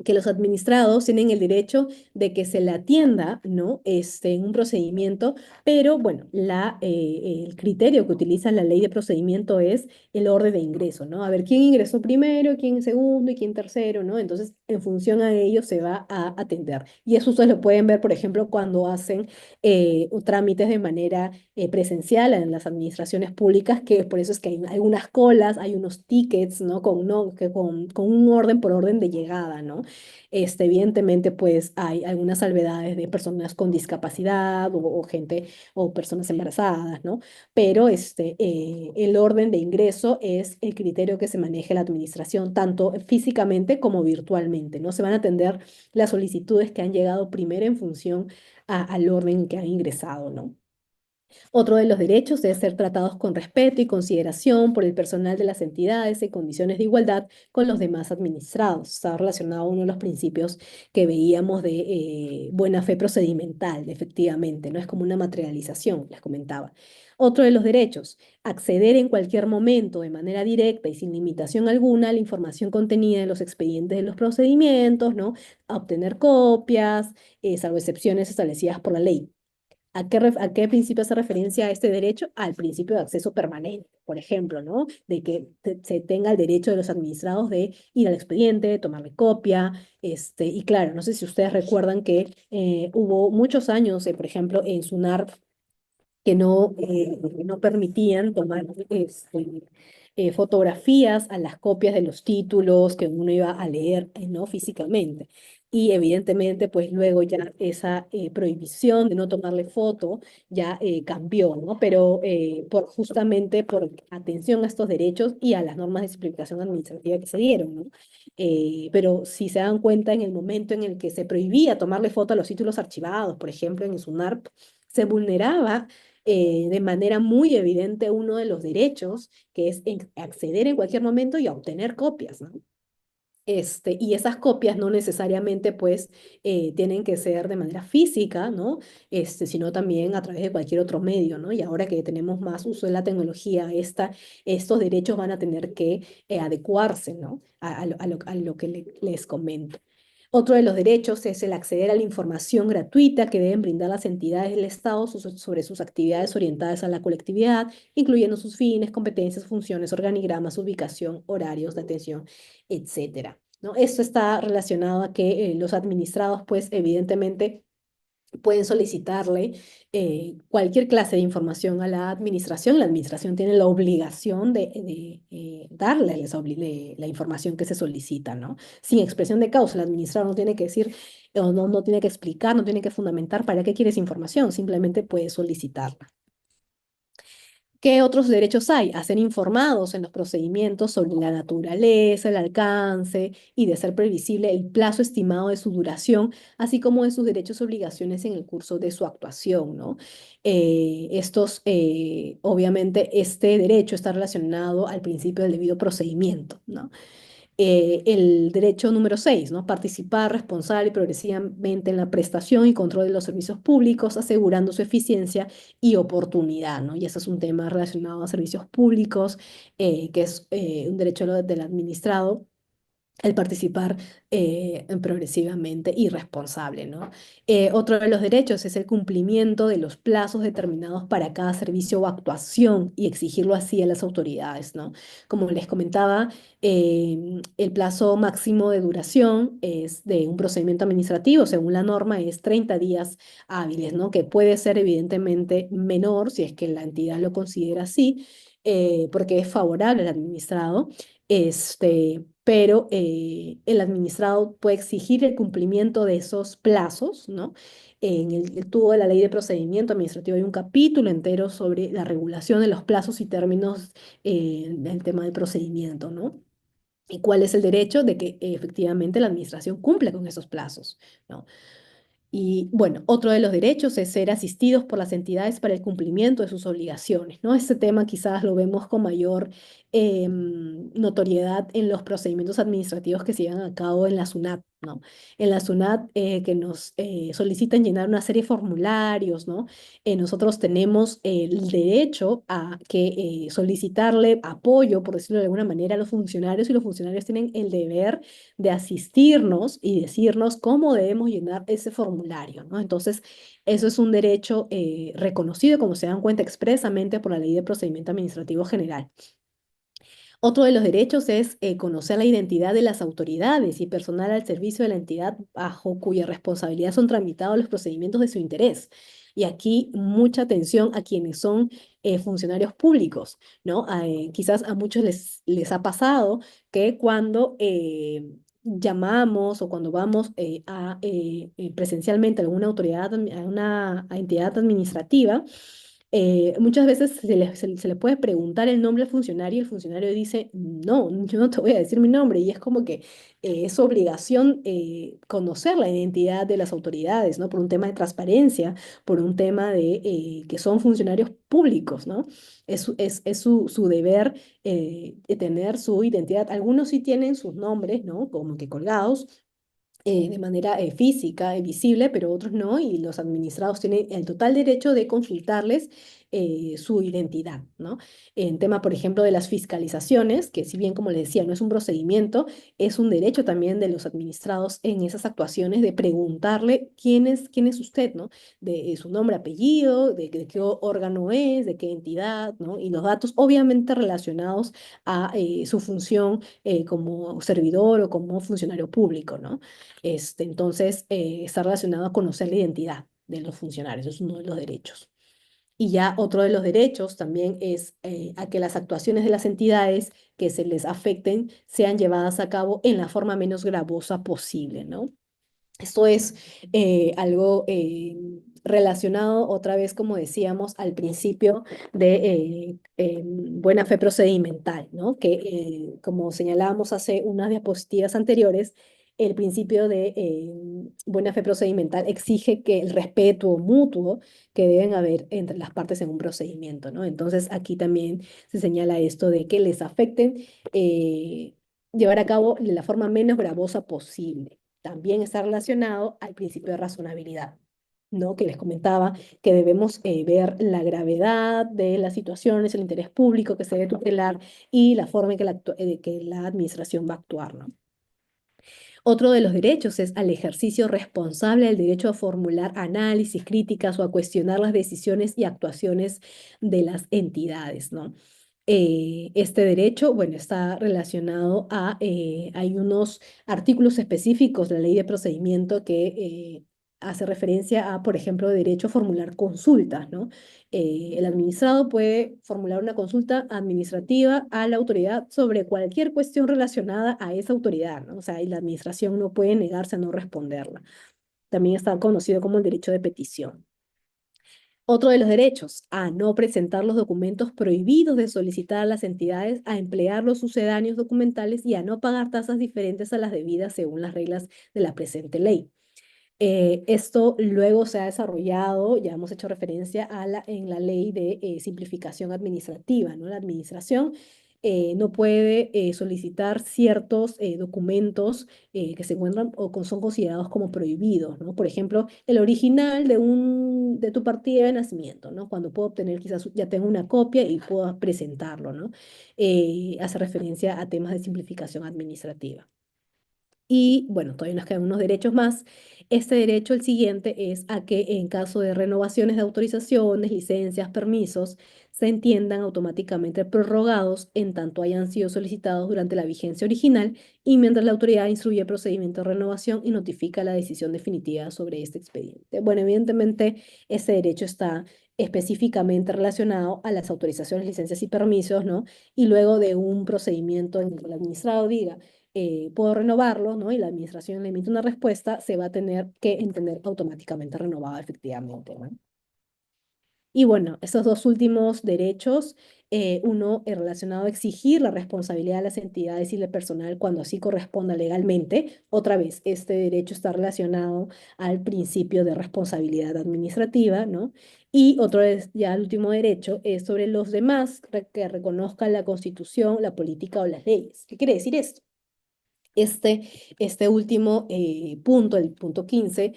Que los administrados tienen el derecho de que se le atienda, ¿no? En un procedimiento, pero bueno, el criterio que utiliza la ley de procedimiento es el orden de ingreso, ¿no? A ver, quién ingresó primero, quién segundo y quién tercero, ¿no? Entonces, en función a ello se va a atender. Y eso ustedes lo pueden ver, por ejemplo, cuando hacen trámites de manera presencial en las administraciones públicas, que por eso es que hay algunas colas, hay unos tickets, ¿no? Con un orden por orden de llegada, ¿no? Evidentemente, pues hay algunas salvedades de personas con discapacidad o gente o personas embarazadas, ¿no? Pero el orden de ingreso es el criterio que se maneja en la administración, tanto físicamente como virtualmente, ¿no? Se van a atender las solicitudes que han llegado primero en función al orden que han ingresado, ¿no? Otro de los derechos es ser tratados con respeto y consideración por el personal de las entidades en condiciones de igualdad con los demás administrados. Está relacionado a uno de los principios que veíamos de buena fe procedimental, efectivamente, no es como una materialización, les comentaba. Otro de los derechos, acceder en cualquier momento de manera directa y sin limitación alguna a la información contenida en los expedientes de los procedimientos, ¿no? A obtener copias, salvo excepciones establecidas por la ley. A qué principio hace referencia a este derecho? Al principio de acceso permanente, por ejemplo, ¿no? De que se tenga el derecho de los administrados de ir al expediente, tomarle copia, y claro, no sé si ustedes recuerdan que hubo muchos años, por ejemplo, en SUNAR que no permitían tomar fotografías a las copias de los títulos que uno iba a leer, ¿no? Físicamente. Y evidentemente, pues luego ya esa prohibición de no tomarle foto ya cambió, ¿no? Pero justamente por atención a estos derechos y a las normas de simplificación administrativa que se dieron, ¿no? Pero si se dan cuenta, en el momento en el que se prohibía tomarle foto a los títulos archivados, por ejemplo, en el SUNARP, se vulneraba de manera muy evidente uno de los derechos, que es acceder en cualquier momento y a obtener copias, ¿no? Y esas copias no necesariamente pues tienen que ser de manera física, ¿no? Sino también a través de cualquier otro medio, ¿no? Y ahora que tenemos más uso de la tecnología, estos derechos van a tener que adecuarse, ¿no? A lo que les comento. Otro de los derechos es el acceder a la información gratuita que deben brindar las entidades del Estado sobre sus actividades orientadas a la colectividad, incluyendo sus fines, competencias, funciones, organigramas, ubicación, horarios de atención, etcétera, ¿no? Esto está relacionado a que los administrados, pues evidentemente, pueden solicitarle cualquier clase de información a la administración. La administración tiene la obligación de darle la información que se solicita, ¿no? Sin expresión de causa, el administrador no tiene que decir, o no tiene que explicar, no tiene que fundamentar para qué quieres información, simplemente puede solicitarla. ¿Qué otros derechos hay? A ser informados en los procedimientos sobre la naturaleza, el alcance y de ser previsible el plazo estimado de su duración, así como de sus derechos y obligaciones en el curso de su actuación, ¿no? Obviamente, este derecho está relacionado al principio del debido procedimiento, ¿no? El derecho número 6, ¿no? Participar responsable y progresivamente en la prestación y control de los servicios públicos, asegurando su eficiencia y oportunidad, ¿no? Y ese es un tema relacionado a servicios públicos, que es un derecho del administrado el participar progresivamente y responsable, ¿no? Otro de los derechos es el cumplimiento de los plazos determinados para cada servicio o actuación y exigirlo así a las autoridades, ¿no? Como les comentaba, el plazo máximo de duración es de un procedimiento administrativo, según la norma, es 30 días hábiles, ¿no? Que puede ser evidentemente menor si es que la entidad lo considera así, porque es favorable al administrado. Pero el administrado puede exigir el cumplimiento de esos plazos, ¿no? En el tubo de la Ley de Procedimiento Administrativo hay un capítulo entero sobre la regulación de los plazos y términos del tema del procedimiento, ¿no? Y cuál es el derecho de que efectivamente la administración cumpla con esos plazos, ¿no? Y bueno, otro de los derechos es ser asistidos por las entidades para el cumplimiento de sus obligaciones, ¿no? Este tema quizás lo vemos con mayor notoriedad en los procedimientos administrativos que se llevan a cabo en la SUNAT, ¿no? En la SUNAT que nos solicitan llenar una serie de formularios, ¿no? Nosotros tenemos el derecho a que solicitarle apoyo, por decirlo de alguna manera, a los funcionarios y los funcionarios tienen el deber de asistirnos y decirnos cómo debemos llenar ese formulario, ¿no? Entonces, eso es un derecho reconocido, como se dan cuenta expresamente por la Ley de Procedimiento Administrativo General. Otro de los derechos es conocer la identidad de las autoridades y personal al servicio de la entidad bajo cuya responsabilidad son tramitados los procedimientos de su interés. Y aquí mucha atención a quienes son funcionarios públicos, ¿no? Quizás a muchos les ha pasado que cuando llamamos o cuando vamos presencialmente a alguna autoridad, a una entidad administrativa, muchas veces se le puede preguntar el nombre al funcionario y el funcionario dice, no, yo no te voy a decir mi nombre. Y es como que es su obligación conocer la identidad de las autoridades, ¿no? Por un tema de transparencia, por un tema de que son funcionarios públicos, ¿no? Es su deber de tener su identidad. Algunos sí tienen sus nombres, ¿no? Como que colgados de manera física y visible, pero otros no, y los administrados tienen el total derecho de consultarles su identidad, ¿no? En tema, por ejemplo, de las fiscalizaciones, que si bien, como les decía, no es un procedimiento, es un derecho también de los administrados en esas actuaciones de preguntarle quién es usted, ¿no? De su nombre, apellido, de qué órgano es, de qué entidad, ¿no? Y los datos obviamente relacionados a su función como servidor o como funcionario público, ¿no? Entonces, está relacionado a conocer la identidad de los funcionarios, es uno de los derechos. Y ya otro de los derechos también es a que las actuaciones de las entidades que se les afecten sean llevadas a cabo en la forma menos gravosa posible, ¿no? Esto es algo relacionado otra vez, como decíamos, al principio de buena fe procedimental, ¿no? Que, como señalábamos hace unas diapositivas anteriores, el principio de buena fe procedimental exige que el respeto mutuo que deben haber entre las partes en un procedimiento, ¿no? Entonces, aquí también se señala esto de que les afecten eh, llevar a cabo de la forma menos gravosa posible. También está relacionado al principio de razonabilidad, ¿no? Que les comentaba que debemos ver la gravedad de las situaciones, el interés público que se debe tutelar y la forma en que la administración va a actuar, ¿no? Otro de los derechos es al ejercicio responsable del derecho a formular análisis, críticas o a cuestionar las decisiones y actuaciones de las entidades, ¿no? Este derecho, bueno, está relacionado hay unos artículos específicos de la ley de procedimiento que hace referencia a, por ejemplo, derecho a formular consultas, ¿no? El administrado puede formular una consulta administrativa a la autoridad sobre cualquier cuestión relacionada a esa autoridad, ¿no? O sea, y la administración no puede negarse a no responderla. También está conocido como el derecho de petición. Otro de los derechos, a no presentar los documentos prohibidos de solicitar a las entidades, a emplear los sucedáneos documentales y a no pagar tasas diferentes a las debidas según las reglas de la presente ley. Esto luego se ha desarrollado, ya hemos hecho referencia en la ley de simplificación administrativa, ¿no? La administración no puede solicitar ciertos documentos que se encuentran o son considerados como prohibidos, ¿no? Por ejemplo, el original de tu partida de nacimiento, ¿no? Cuando puedo obtener, quizás ya tengo una copia y puedo presentarlo, ¿no? Hace referencia a temas de simplificación administrativa. Y bueno, todavía nos quedan unos derechos más. Este derecho, el siguiente, es a que en caso de renovaciones de autorizaciones, licencias, permisos, se entiendan automáticamente prorrogados en tanto hayan sido solicitados durante la vigencia original y mientras la autoridad instruye el procedimiento de renovación y notifica la decisión definitiva sobre este expediente. Bueno, evidentemente, ese derecho está específicamente relacionado a las autorizaciones, licencias y permisos, ¿no? Y luego de un procedimiento en el que el administrado diga puedo renovarlo, ¿no? Y la administración le emite una respuesta, se va a tener que entender automáticamente renovado efectivamente, ¿no? Y bueno, estos dos últimos derechos, uno es relacionado a exigir la responsabilidad de las entidades y del personal cuando así corresponda legalmente. Otra vez, este derecho está relacionado al principio de responsabilidad administrativa, ¿no? Y otro es, ya el último derecho, es sobre los demás que reconozcan la Constitución, la política o las leyes. ¿Qué quiere decir esto? Este último punto, el punto 15,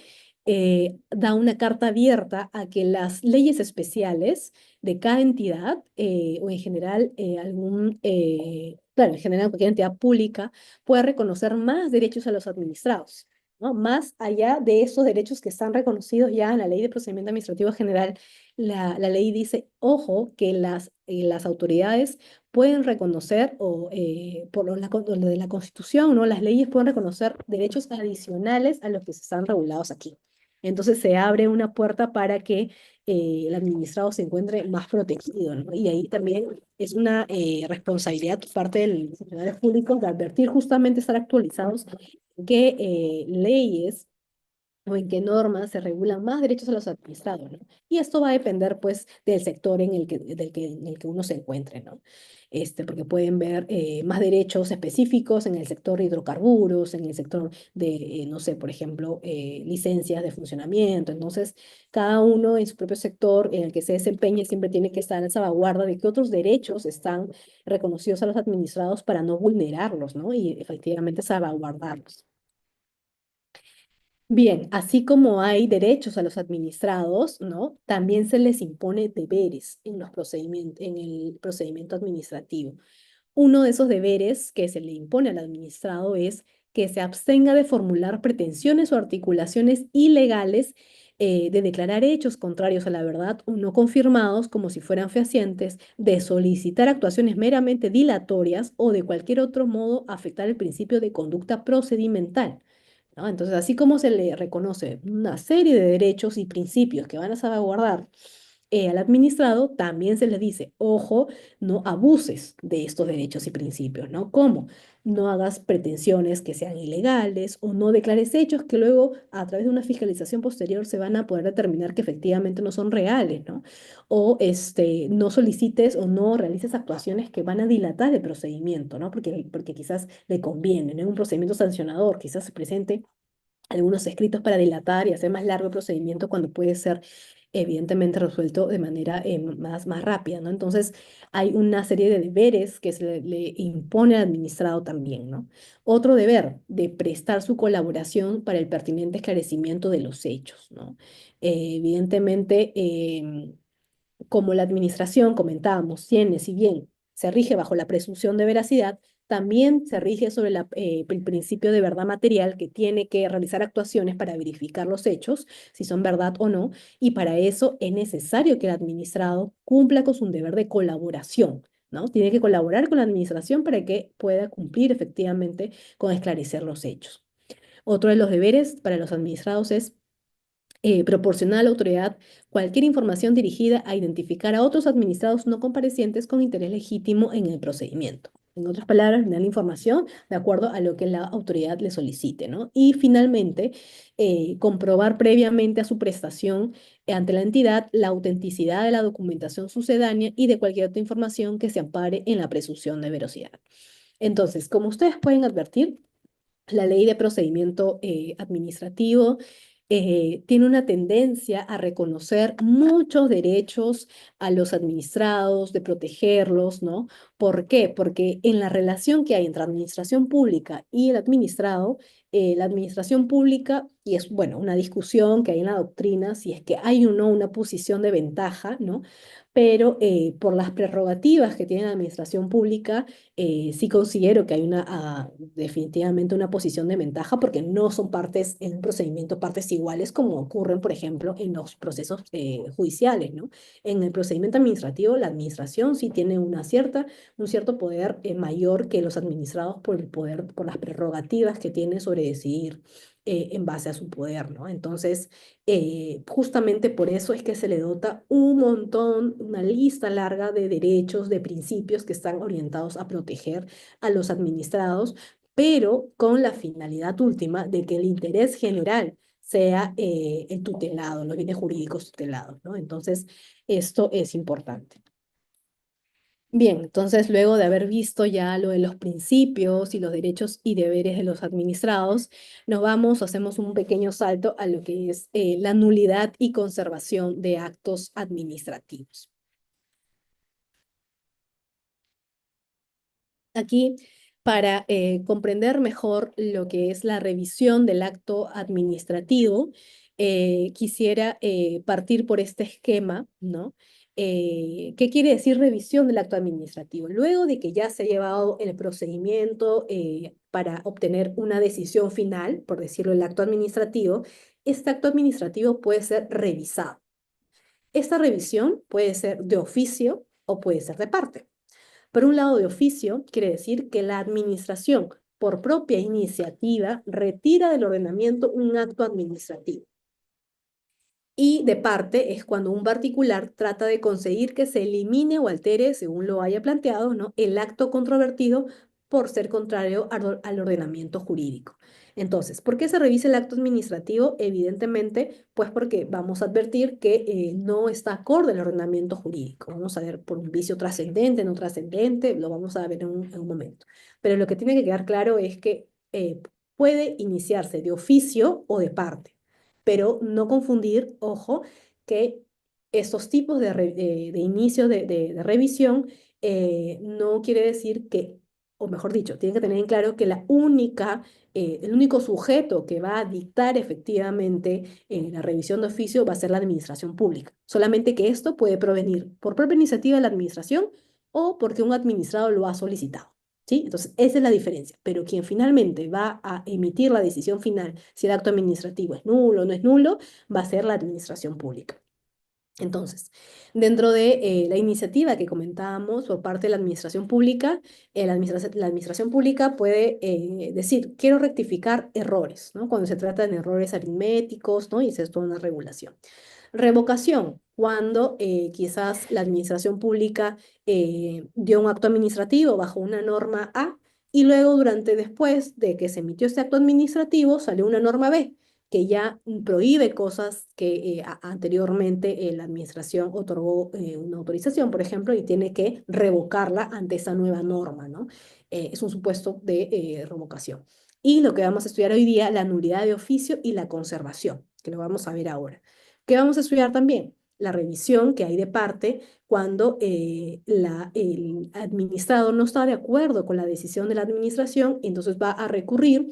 da una carta abierta a que las leyes especiales de cada entidad, o en general claro, en general cualquier entidad pública, pueda reconocer más derechos a los administrados, ¿no? Más allá de esos derechos que están reconocidos ya en la Ley de Procedimiento Administrativo General, la ley dice, ojo, que las autoridades pueden reconocer, o lo de la Constitución, ¿no? Las leyes pueden reconocer derechos adicionales a los que se están regulados aquí. Entonces se abre una puerta para que el administrado se encuentre más protegido, ¿no? Y ahí también es una responsabilidad por parte de los funcionarios públicos de advertir justamente, estar actualizados en qué leyes o en qué normas se regulan más derechos a los administrados, ¿no? Y esto va a depender, pues, del sector en el que uno se encuentre, ¿no? Porque pueden ver más derechos específicos en el sector de hidrocarburos, en el sector de, no sé, por ejemplo, licencias de funcionamiento. Entonces, cada uno en su propio sector en el que se desempeñe siempre tiene que estar en salvaguarda de que otros derechos están reconocidos a los administrados para no vulnerarlos, ¿no? Y efectivamente salvaguardarlos. Bien, así como hay derechos a los administrados, ¿no? También se les impone deberes en en el procedimiento administrativo. Uno de esos deberes que se le impone al administrado es que se abstenga de formular pretensiones o articulaciones ilegales, de declarar hechos contrarios a la verdad o no confirmados como si fueran fehacientes, de solicitar actuaciones meramente dilatorias o de cualquier otro modo afectar el principio de conducta procedimental, ¿no? Entonces, así como se le reconoce una serie de derechos y principios que van a salvaguardar al administrado, también se le dice, ojo, no abuses de estos derechos y principios, ¿no? ¿Cómo? No hagas pretensiones que sean ilegales o no declares hechos que luego, a través de una fiscalización posterior, se van a poder determinar que efectivamente no son reales, ¿no? O no solicites o no realices actuaciones que van a dilatar el procedimiento, ¿no? Porque quizás le conviene, ¿no? En un procedimiento sancionador, quizás se presente algunos escritos para dilatar y hacer más largo el procedimiento cuando puede ser evidentemente resuelto de manera más rápida, ¿no? Entonces hay una serie de deberes que le impone al administrado también, ¿no? Otro deber, de prestar su colaboración para el pertinente esclarecimiento de los hechos, ¿no? Evidentemente, como la administración, comentábamos, tiene, si bien se rige bajo la presunción de veracidad, también se rige sobre el principio de verdad material, que tiene que realizar actuaciones para verificar los hechos, si son verdad o no, y para eso es necesario que el administrado cumpla con su deber de colaboración, ¿no? Tiene que colaborar con la administración para que pueda cumplir efectivamente con esclarecer los hechos. Otro de los deberes para los administrados es proporcionar a la autoridad cualquier información dirigida a identificar a otros administrados no comparecientes con interés legítimo en el procedimiento. En otras palabras, brindar la información de acuerdo a lo que la autoridad le solicite, ¿no? Y finalmente, comprobar previamente a su prestación ante la entidad la autenticidad de la documentación sucedánea y de cualquier otra información que se ampare en la presunción de veracidad. Entonces, como ustedes pueden advertir, la ley de procedimiento administrativo tiene una tendencia a reconocer muchos derechos a los administrados, de protegerlos, ¿no? ¿Por qué? Porque en la relación que hay entre administración pública y el administrado, la administración pública y es, bueno, una discusión que hay en la doctrina, si es que hay o no una posición de ventaja, ¿no? Pero por las prerrogativas que tiene la administración pública, sí considero que hay definitivamente una posición de ventaja porque no son partes en un procedimiento, partes iguales como ocurren, por ejemplo, en los procesos judiciales, ¿no? En el procedimiento administrativo, la administración sí tiene un cierto poder mayor que los administrados por el poder, por las prerrogativas que tiene sobre decidir en base a su poder, ¿no? Entonces, justamente por eso es que se le dota un montón, una lista larga de derechos, de principios que están orientados a proteger a los administrados, pero con la finalidad última de que el interés general sea el tutelado, los bienes jurídicos tutelados, ¿no? Entonces, esto es importante. Bien, entonces luego de haber visto ya lo de los principios y los derechos y deberes de los administrados, hacemos un pequeño salto a lo que es la nulidad y conservación de actos administrativos. Aquí, para comprender mejor lo que es la revisión del acto administrativo, quisiera partir por este esquema, ¿no? ¿Qué quiere decir revisión del acto administrativo? Luego de que ya se ha llevado el procedimiento para obtener una decisión final, por decirlo, el acto administrativo, este acto administrativo puede ser revisado. Esta revisión puede ser de oficio o puede ser de parte. Por un lado, de oficio quiere decir que la administración, por propia iniciativa, retira del ordenamiento un acto administrativo. Y de parte es cuando un particular trata de conseguir que se elimine o altere, según lo haya planteado, ¿no?, el acto controvertido por ser contrario al ordenamiento jurídico. Entonces, ¿por qué se revisa el acto administrativo? Evidentemente, pues porque vamos a advertir que no está acorde al ordenamiento jurídico. Vamos a ver por un vicio trascendente, no trascendente, lo vamos a ver en un momento. Pero lo que tiene que quedar claro es que puede iniciarse de oficio o de parte, pero no confundir, ojo, que estos tipos de inicio de revisión no quiere decir que, o mejor dicho, tienen que tener en claro que el único sujeto que va a dictar efectivamente la revisión de oficio va a ser la administración pública. Solamente que esto puede provenir por propia iniciativa de la administración o porque un administrado lo ha solicitado. ¿Sí? Entonces, esa es la diferencia. Pero quien finalmente va a emitir la decisión final, si el acto administrativo es nulo o no es nulo, va a ser la administración pública. Entonces, dentro de la iniciativa que comentábamos por parte de la administración pública, la administración pública puede decir, quiero rectificar errores, ¿no? Cuando se trata de errores aritméticos, ¿no? Y esa es toda una regulación. Revocación, cuando quizás la administración pública dio un acto administrativo bajo una norma A y luego después de que se emitió este acto administrativo, salió una norma B que ya prohíbe cosas que anteriormente la administración otorgó una autorización, por ejemplo, y tiene que revocarla ante esa nueva norma, ¿no? Es un supuesto de revocación. Y lo que vamos a estudiar hoy día, la nulidad de oficio y la conservación, que lo vamos a ver ahora. ¿Qué vamos a estudiar también? La revisión que hay de parte cuando el administrado no está de acuerdo con la decisión de la administración, entonces va a recurrir,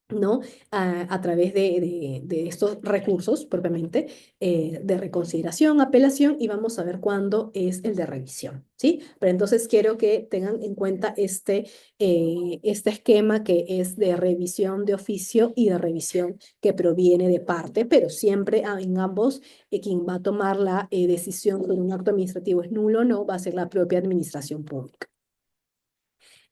¿no? A través de estos recursos propiamente de reconsideración, apelación, y vamos a ver cuándo es el de revisión, ¿sí? Pero entonces quiero que tengan en cuenta este esquema que es de revisión de oficio y de revisión que proviene de parte, pero siempre en ambos quien va a tomar la decisión de un acto administrativo es nulo o no, va a ser la propia administración pública.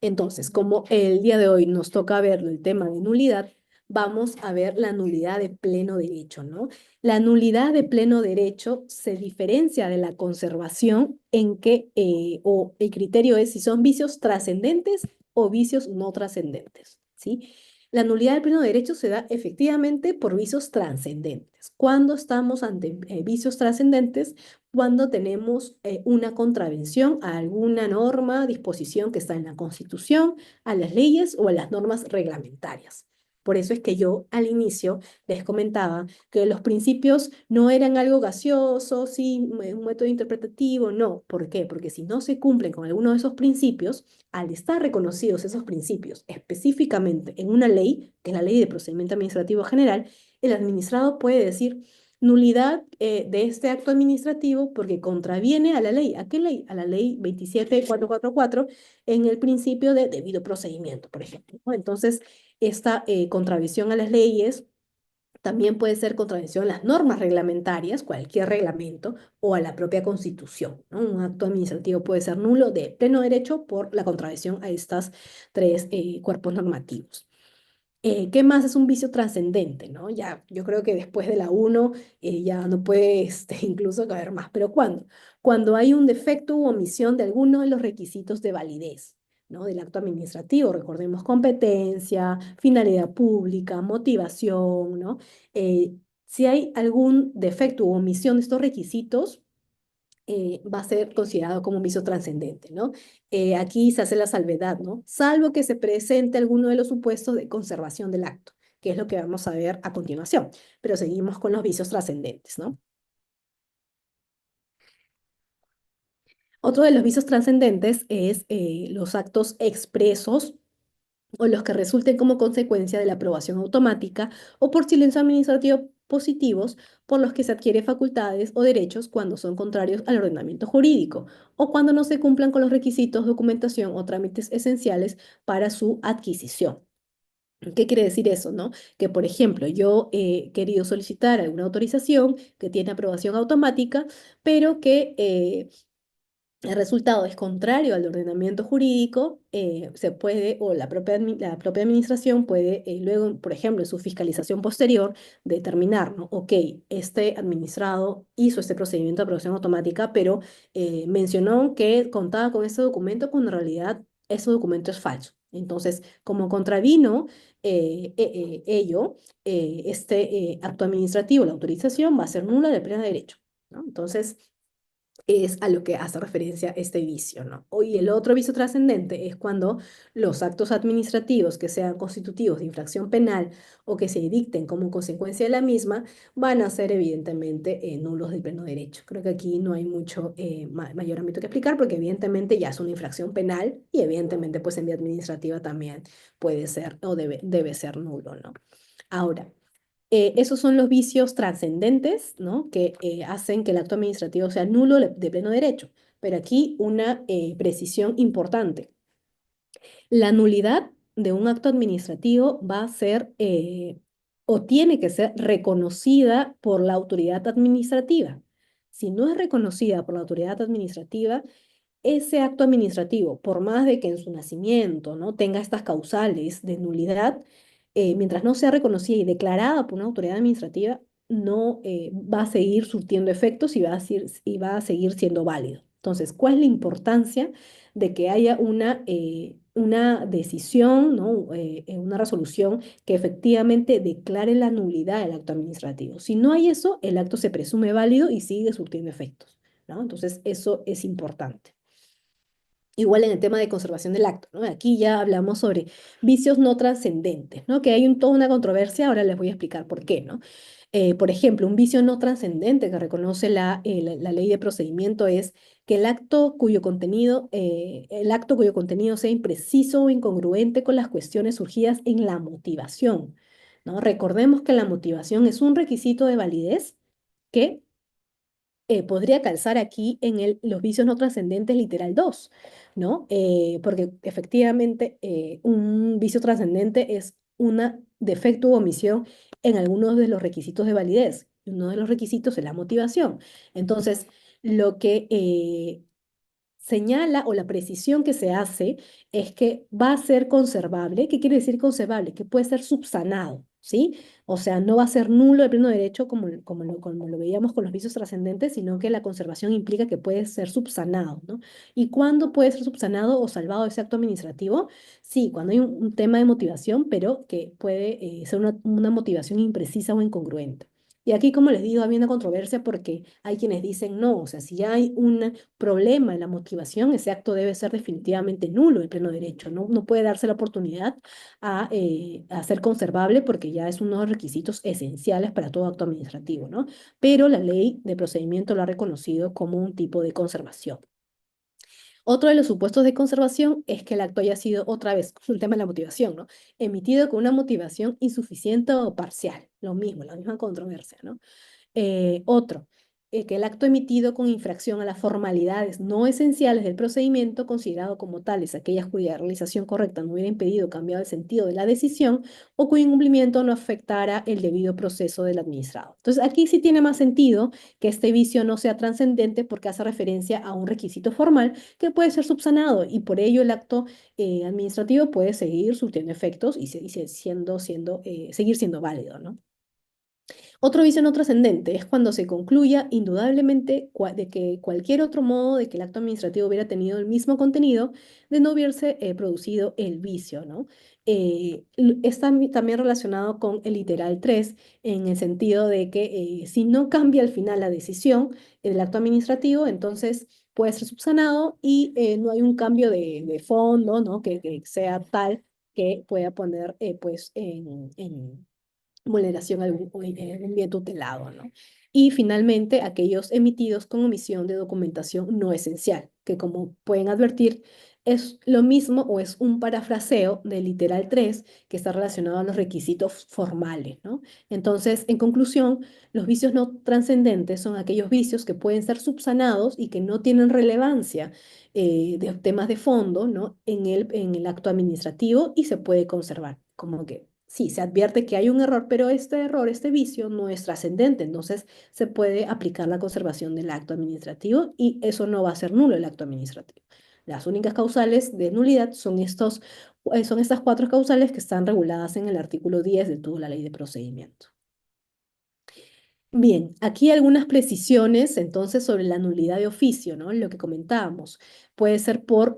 Entonces, como el día de hoy nos toca ver el tema de nulidad, vamos a ver la nulidad de pleno derecho, ¿no? La nulidad de pleno derecho se diferencia de la conservación en que, o el criterio es si son vicios trascendentes o vicios no trascendentes, ¿sí? La nulidad de pleno derecho se da efectivamente por vicios trascendentes. Cuando estamos ante vicios trascendentes, cuando tenemos una contravención a alguna norma, disposición que está en la Constitución, a las leyes o a las normas reglamentarias. Por eso es que yo al inicio les comentaba que los principios no eran algo gaseoso, sí, un método interpretativo, no. ¿Por qué? Porque si no se cumplen con alguno de esos principios, al estar reconocidos esos principios específicamente en una ley, que es la Ley de Procedimiento Administrativo General, el administrado puede decir nulidad de este acto administrativo porque contraviene a la ley. ¿A qué ley? A la ley 27444 en el principio de debido procedimiento, por ejemplo, ¿no? Entonces, esta contravención a las leyes también puede ser contravención a las normas reglamentarias, cualquier reglamento, o a la propia Constitución, ¿no? Un acto administrativo puede ser nulo de pleno derecho por la contravención a estos tres cuerpos normativos. ¿Qué más es un vicio trascendente, no? Ya, yo creo que después de la uno ya no puede incluso caber más. ¿Pero cuándo? Cuando hay un defecto u omisión de alguno de los requisitos de validez, ¿no? Del acto administrativo, recordemos competencia, finalidad pública, motivación, ¿no? Si hay algún defecto u omisión de estos requisitos, va a ser considerado como un vicio trascendente, ¿no? Aquí se hace la salvedad, ¿no? Salvo que se presente alguno de los supuestos de conservación del acto, que es lo que vamos a ver a continuación. Pero seguimos con los vicios trascendentes, ¿no? Otro de los vicios trascendentes es los actos expresos o los que resulten como consecuencia de la aprobación automática o por silencio administrativo positivos por los que se adquiere facultades o derechos cuando son contrarios al ordenamiento jurídico o cuando no se cumplan con los requisitos, documentación o trámites esenciales para su adquisición. ¿Qué quiere decir eso, no? Que, por ejemplo, yo he querido solicitar alguna autorización que tiene aprobación automática, pero que el resultado es contrario al ordenamiento jurídico, se puede, o la propia administración puede, luego, por ejemplo, en su fiscalización posterior, determinar, ¿no? Ok, este administrado hizo este procedimiento de aprobación automática, pero mencionó que contaba con ese documento cuando en realidad ese documento es falso. Entonces, como contravino ello, este acto administrativo, la autorización, va a ser nula de pleno derecho, ¿no? Entonces, es a lo que hace referencia este vicio, ¿no? Y el otro vicio trascendente es cuando los actos administrativos que sean constitutivos de infracción penal o que se dicten como consecuencia de la misma van a ser evidentemente nulos de pleno derecho. Creo que aquí no hay mucho mayor ámbito que explicar porque evidentemente ya es una infracción penal y evidentemente pues en vía administrativa también puede ser o debe ser nulo, ¿no? Ahora, esos son los vicios trascendentes, ¿no? Que hacen que el acto administrativo sea nulo de pleno derecho. Pero aquí una precisión importante. La nulidad de un acto administrativo va a ser o tiene que ser reconocida por la autoridad administrativa. Si no es reconocida por la autoridad administrativa, ese acto administrativo, por más de que en su nacimiento no tenga estas causales de nulidad, mientras no sea reconocida y declarada por una autoridad administrativa, no va a seguir surtiendo efectos y va a seguir siendo válido. Entonces, ¿cuál es la importancia de que haya una decisión, ¿no? Una resolución que efectivamente declare la nulidad del acto administrativo? Si no hay eso, el acto se presume válido y sigue surtiendo efectos, ¿no? Entonces, eso es importante. Igual en el tema de conservación del acto, ¿no? Aquí ya hablamos sobre vicios no trascendentes, ¿no? Que hay toda una controversia, ahora les voy a explicar por qué, ¿no? Por ejemplo, un vicio no trascendente que reconoce la ley de procedimiento es que el acto cuyo contenido sea impreciso o incongruente con las cuestiones surgidas en la motivación, ¿no? Recordemos que la motivación es un requisito de validez que podría calzar aquí en los vicios no trascendentes literal 2, ¿no? Porque efectivamente un vicio trascendente es un defecto u omisión en algunos de los requisitos de validez. Uno de los requisitos es la motivación. Entonces, lo que señala o la precisión que se hace es que va a ser conservable. ¿Qué quiere decir conservable? Que puede ser subsanado, ¿sí? O sea, no va a ser nulo de pleno derecho como lo veíamos con los vicios trascendentes, sino que la conservación implica que puede ser subsanado, ¿no? ¿Y cuándo puede ser subsanado o salvado ese acto administrativo? Sí, cuando hay un tema de motivación, pero que puede ser una motivación imprecisa o incongruente. Y aquí, como les digo, había una controversia porque hay quienes dicen no, o sea, si ya hay un problema en la motivación, ese acto debe ser definitivamente nulo en pleno derecho, ¿no? No puede darse la oportunidad a ser conservable porque ya es uno de los requisitos esenciales para todo acto administrativo, ¿no? Pero la ley de procedimiento lo ha reconocido como un tipo de conservación. Otro de los supuestos de conservación es que el acto haya sido, otra vez, el tema de la motivación, ¿no? Emitido con una motivación insuficiente o parcial. Lo mismo, la misma controversia, ¿no? Otro, que el acto emitido con infracción a las formalidades no esenciales del procedimiento, considerado como tales aquellas cuya realización correcta no hubiera impedido o cambiado el sentido de la decisión o cuyo incumplimiento no afectara el debido proceso del administrado. Entonces, aquí sí tiene más sentido que este vicio no sea trascendente porque hace referencia a un requisito formal que puede ser subsanado y por ello el acto administrativo puede seguir surtiendo efectos y seguir siendo válido, ¿no? Otro vicio no trascendente es cuando se concluya indudablemente de que cualquier otro modo de que el acto administrativo hubiera tenido el mismo contenido, de no hubiese producido el vicio, ¿no? Está también relacionado con el literal 3 en el sentido de que si no cambia al final la decisión del acto administrativo, entonces puede ser subsanado y no hay un cambio de fondo, ¿no? Que sea tal que pueda poner pues en vulneración a algún bien tutelado, ¿no? Y finalmente, aquellos emitidos con omisión de documentación no esencial, que como pueden advertir, es lo mismo o es un parafraseo del literal 3 que está relacionado a los requisitos formales, ¿no? Entonces, en conclusión, los vicios no trascendentes son aquellos vicios que pueden ser subsanados y que no tienen relevancia de temas de fondo, ¿no? En el acto administrativo y se puede conservar, como que sí, se advierte que hay un error, pero este error, este vicio no es trascendente, entonces se puede aplicar la conservación del acto administrativo y eso no va a ser nulo el acto administrativo. Las únicas causales de nulidad son estas cuatro causales que están reguladas en el artículo 10 de toda la ley de procedimiento. Bien, aquí algunas precisiones entonces sobre la nulidad de oficio, ¿no? Lo que comentábamos. Puede ser por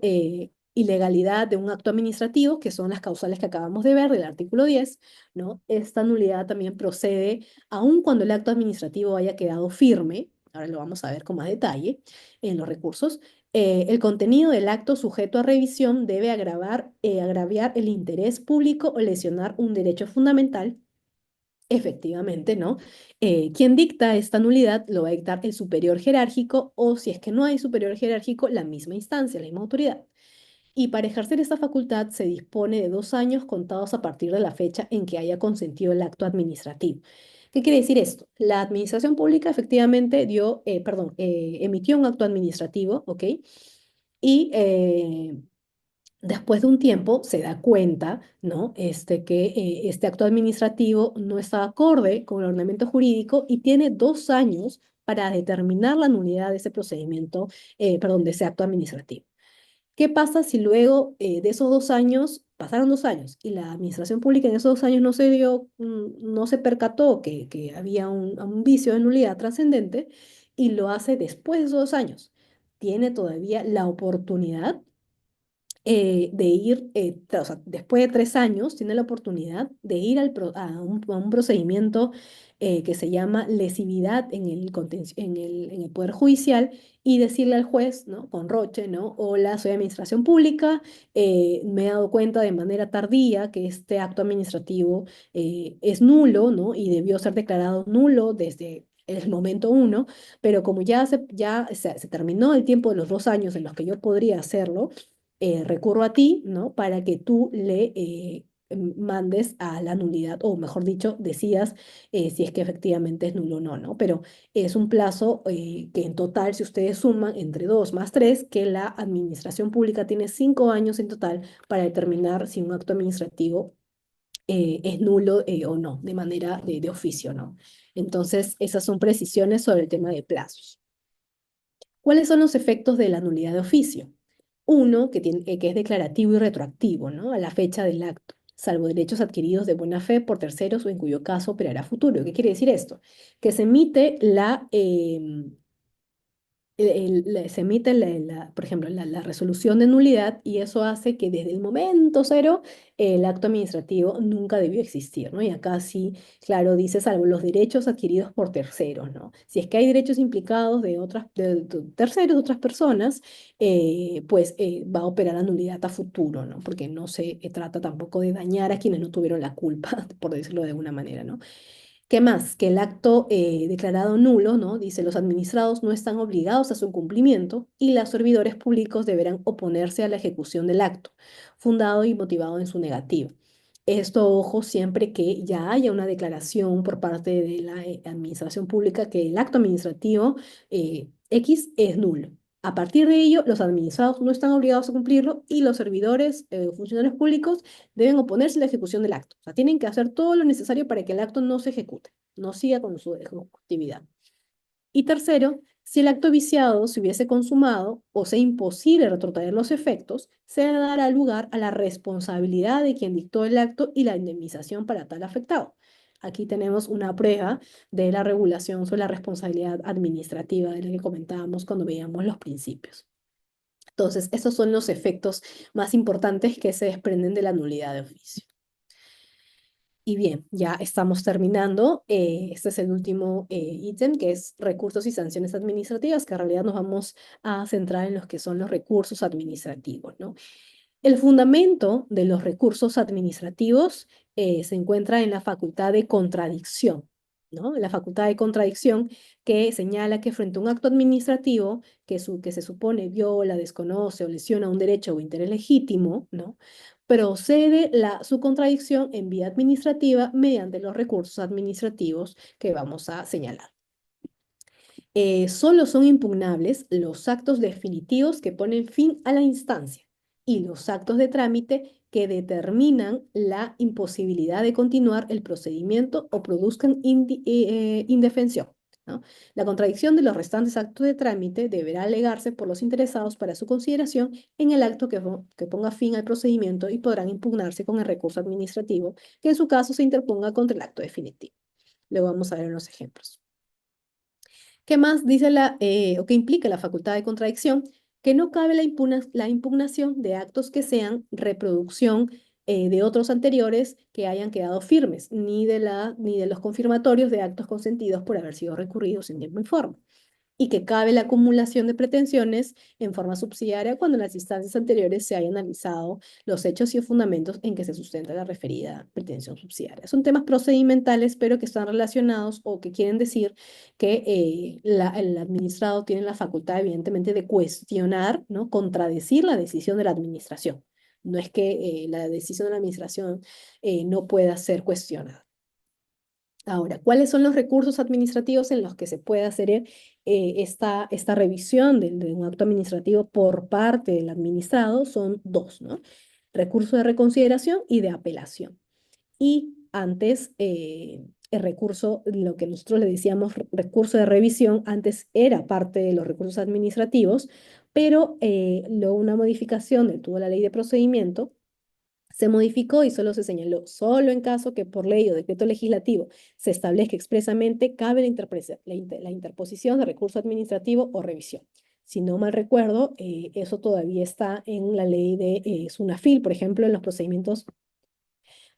ilegalidad de un acto administrativo, que son las causales que acabamos de ver del artículo 10, ¿no? Esta nulidad también procede aun cuando el acto administrativo haya quedado firme, ahora lo vamos a ver con más detalle en los recursos. El contenido del acto sujeto a revisión debe agraviar el interés público o lesionar un derecho fundamental. Efectivamente, ¿no? Quien dicta esta nulidad lo va a dictar el superior jerárquico o si es que no hay superior jerárquico, la misma instancia, la misma autoridad. Y para ejercer esta facultad se dispone de 2 años contados a partir de la fecha en que haya consentido el acto administrativo. ¿Qué quiere decir esto? La administración pública efectivamente emitió un acto administrativo, ¿ok? Y después de un tiempo se da cuenta, ¿no? Que este acto administrativo no está acorde con el ordenamiento jurídico y tiene 2 años para determinar la nulidad de ese procedimiento, de ese acto administrativo. ¿Qué pasa si luego de esos 2 años, pasaron 2 años y la administración pública en esos 2 años no se percató que había un vicio de nulidad trascendente y lo hace después de esos 2 años? Tiene todavía la oportunidad de ir, o sea, después de 3 años, tiene la oportunidad de ir a un procedimiento que se llama lesividad en el Poder Judicial y decirle al juez, ¿no? Con Roche, ¿no? Hola, soy administración pública, me he dado cuenta de manera tardía que este acto administrativo es nulo, ¿no? Y debió ser declarado nulo desde el momento uno, pero como ya se terminó el tiempo de los 2 años en los que yo podría hacerlo, recurro a ti, ¿no? Para que tú le mandes a la nulidad, o mejor dicho, decidas si es que efectivamente es nulo o no, ¿no? Pero es un plazo que en total, si ustedes suman entre 2 más 3, que la administración pública tiene 5 años en total para determinar si un acto administrativo es nulo o no, de manera de oficio, ¿no? Entonces, esas son precisiones sobre el tema de plazos. ¿Cuáles son los efectos de la nulidad de oficio? Uno, que es declarativo y retroactivo, ¿no? A la fecha del acto, salvo derechos adquiridos de buena fe por terceros o en cuyo caso operará a futuro. ¿Qué quiere decir esto? Que se emite se emite, por ejemplo, la resolución de nulidad y eso hace que desde el momento cero el acto administrativo nunca debió existir, ¿no? Y acá sí, claro, dice salvo los derechos adquiridos por terceros, ¿no? Si es que hay derechos implicados de terceros, de otras personas, pues va a operar la nulidad a futuro, ¿no? Porque no se trata tampoco de dañar a quienes no tuvieron la culpa, por decirlo de alguna manera, ¿no? ¿Qué más? Que el acto declarado nulo, ¿no? Dice, los administrados no están obligados a su cumplimiento y los servidores públicos deberán oponerse a la ejecución del acto, fundado y motivado en su negativa. Esto, ojo, siempre que ya haya una declaración por parte de la administración pública que el acto administrativo X es nulo. A partir de ello, los administrados no están obligados a cumplirlo y los servidores, funcionarios públicos, deben oponerse a la ejecución del acto. O sea, tienen que hacer todo lo necesario para que el acto no se ejecute, no siga con su ejecutividad. Y tercero, si el acto viciado se hubiese consumado o sea imposible retrotraer los efectos, se dará lugar a la responsabilidad de quien dictó el acto y la indemnización para tal afectado. Aquí tenemos una prueba de la regulación sobre la responsabilidad administrativa de la que comentábamos cuando veíamos los principios. Entonces, estos son los efectos más importantes que se desprenden de la nulidad de oficio. Y bien, ya estamos terminando. Este es el último ítem, que es recursos y sanciones administrativas, que en realidad nos vamos a centrar en los que son los recursos administrativos, ¿no? El fundamento de los recursos administrativos se encuentra en la facultad de contradicción, ¿no? La facultad de contradicción que señala que frente a un acto administrativo que se supone viola, desconoce o lesiona un derecho o interés legítimo, ¿no? Procede su contradicción en vía administrativa mediante los recursos administrativos que vamos a señalar. Solo son impugnables los actos definitivos que ponen fin a la instancia y los actos de trámite que determinan la imposibilidad de continuar el procedimiento o produzcan indefensión, ¿no? La contradicción de los restantes actos de trámite deberá alegarse por los interesados para su consideración en el acto que ponga fin al procedimiento y podrán impugnarse con el recurso administrativo que en su caso se interponga contra el acto definitivo. Luego vamos a ver unos ejemplos. ¿Qué más dice o qué implica la facultad de contradicción? Que no cabe la impugnación de actos que sean reproducción de otros anteriores que hayan quedado firmes, ni de los confirmatorios de actos consentidos por haber sido recurridos en tiempo y forma, y que cabe la acumulación de pretensiones en forma subsidiaria cuando en las instancias anteriores se hayan analizado los hechos y fundamentos en que se sustenta la referida pretensión subsidiaria. Son temas procedimentales, pero que están relacionados o que quieren decir que el administrado tiene la facultad, evidentemente, de cuestionar, ¿no? Contradecir la decisión de la administración. No es que la decisión de la administración no pueda ser cuestionada. Ahora, ¿cuáles son los recursos administrativos en los que se puede hacer esta revisión de un acto administrativo por parte del administrado? Son dos, ¿no? Recurso de reconsideración y de apelación. Y antes, el recurso, lo que nosotros le decíamos recurso de revisión, antes era parte de los recursos administrativos, pero luego una modificación de toda la ley de procedimiento se modificó y solo se señaló, solo en caso que por ley o decreto legislativo se establezca expresamente, cabe la interposición de recurso administrativo o revisión. Si no mal recuerdo, eso todavía está en la ley de SUNAFIL, por ejemplo, en los procedimientos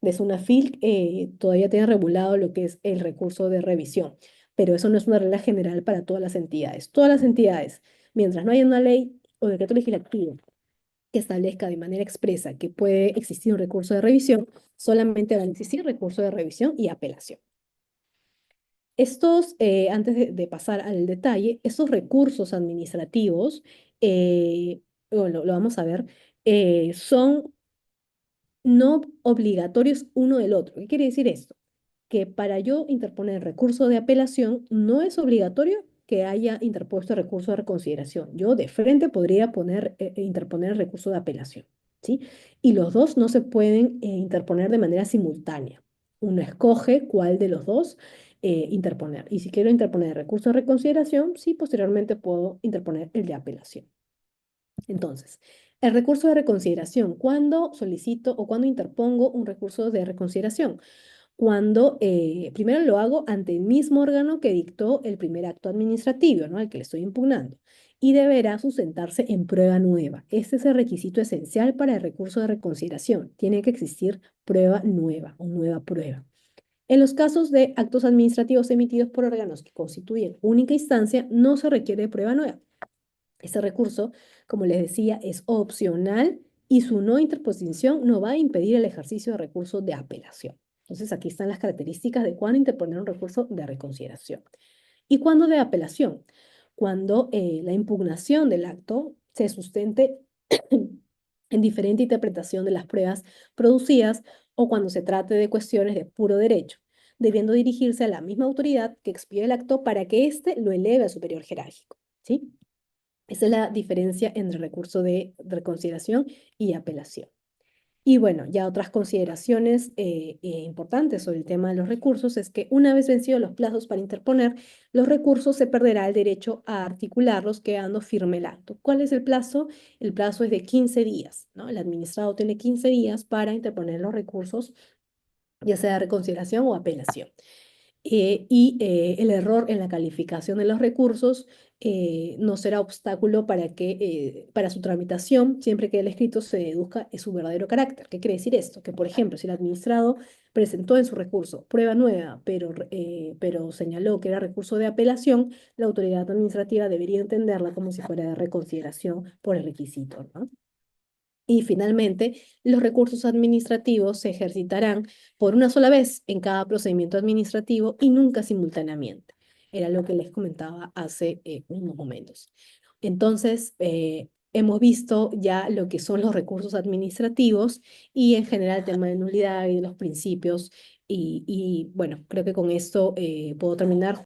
de SUNAFIL todavía tiene regulado lo que es el recurso de revisión, pero eso no es una regla general para todas las entidades. Todas las entidades, mientras no haya una ley o decreto legislativo que establezca de manera expresa que puede existir un recurso de revisión, solamente van a existir recursos de revisión y apelación. Estos, antes de pasar al detalle, estos recursos administrativos, lo vamos a ver, son no obligatorios uno del otro. ¿Qué quiere decir esto? Que para yo interponer recurso de apelación no es obligatorio que haya interpuesto recurso de reconsideración. Yo de frente podría interponer el recurso de apelación, ¿sí? Y los dos no se pueden interponer de manera simultánea. Uno escoge cuál de los dos interponer. Y si quiero interponer el recurso de reconsideración, sí, posteriormente puedo interponer el de apelación. Entonces, el recurso de reconsideración, ¿cuándo solicito o cuándo interpongo un recurso de reconsideración? Cuando primero lo hago ante el mismo órgano que dictó el primer acto administrativo, ¿no? Al que le estoy impugnando, y deberá sustentarse en prueba nueva. Este es el requisito esencial para el recurso de reconsideración. Tiene que existir prueba nueva o nueva prueba. En los casos de actos administrativos emitidos por órganos que constituyen única instancia, no se requiere prueba nueva. Este recurso, como les decía, es opcional y su no interposición no va a impedir el ejercicio de recurso de apelación. Entonces, aquí están las características de cuándo interponer un recurso de reconsideración. ¿Y cuándo de apelación? Cuando la impugnación del acto se sustente en diferente interpretación de las pruebas producidas o cuando se trate de cuestiones de puro derecho, debiendo dirigirse a la misma autoridad que expide el acto para que éste lo eleve al superior jerárquico, ¿sí? Esa es la diferencia entre recurso de reconsideración y apelación. Y bueno, ya otras consideraciones importantes sobre el tema de los recursos es que una vez vencidos los plazos para interponer los recursos, se perderá el derecho a articularlos quedando firme el acto. ¿Cuál es el plazo? El plazo es de 15 días, ¿no? El administrado tiene 15 días para interponer los recursos, ya sea de reconsideración o apelación. El error en la calificación de los recursos no será obstáculo para su tramitación, siempre que el escrito se deduzca su verdadero carácter. ¿Qué quiere decir esto? Que, por ejemplo, si el administrado presentó en su recurso prueba nueva, pero señaló que era recurso de apelación, la autoridad administrativa debería entenderla como si fuera de reconsideración por el requisito, ¿no? Y finalmente, los recursos administrativos se ejercitarán por una sola vez en cada procedimiento administrativo y nunca simultáneamente. Era lo que les comentaba hace unos momentos. Entonces, hemos visto ya lo que son los recursos administrativos y en general el tema de nulidad y de los principios. Bueno, creo que con esto puedo terminar.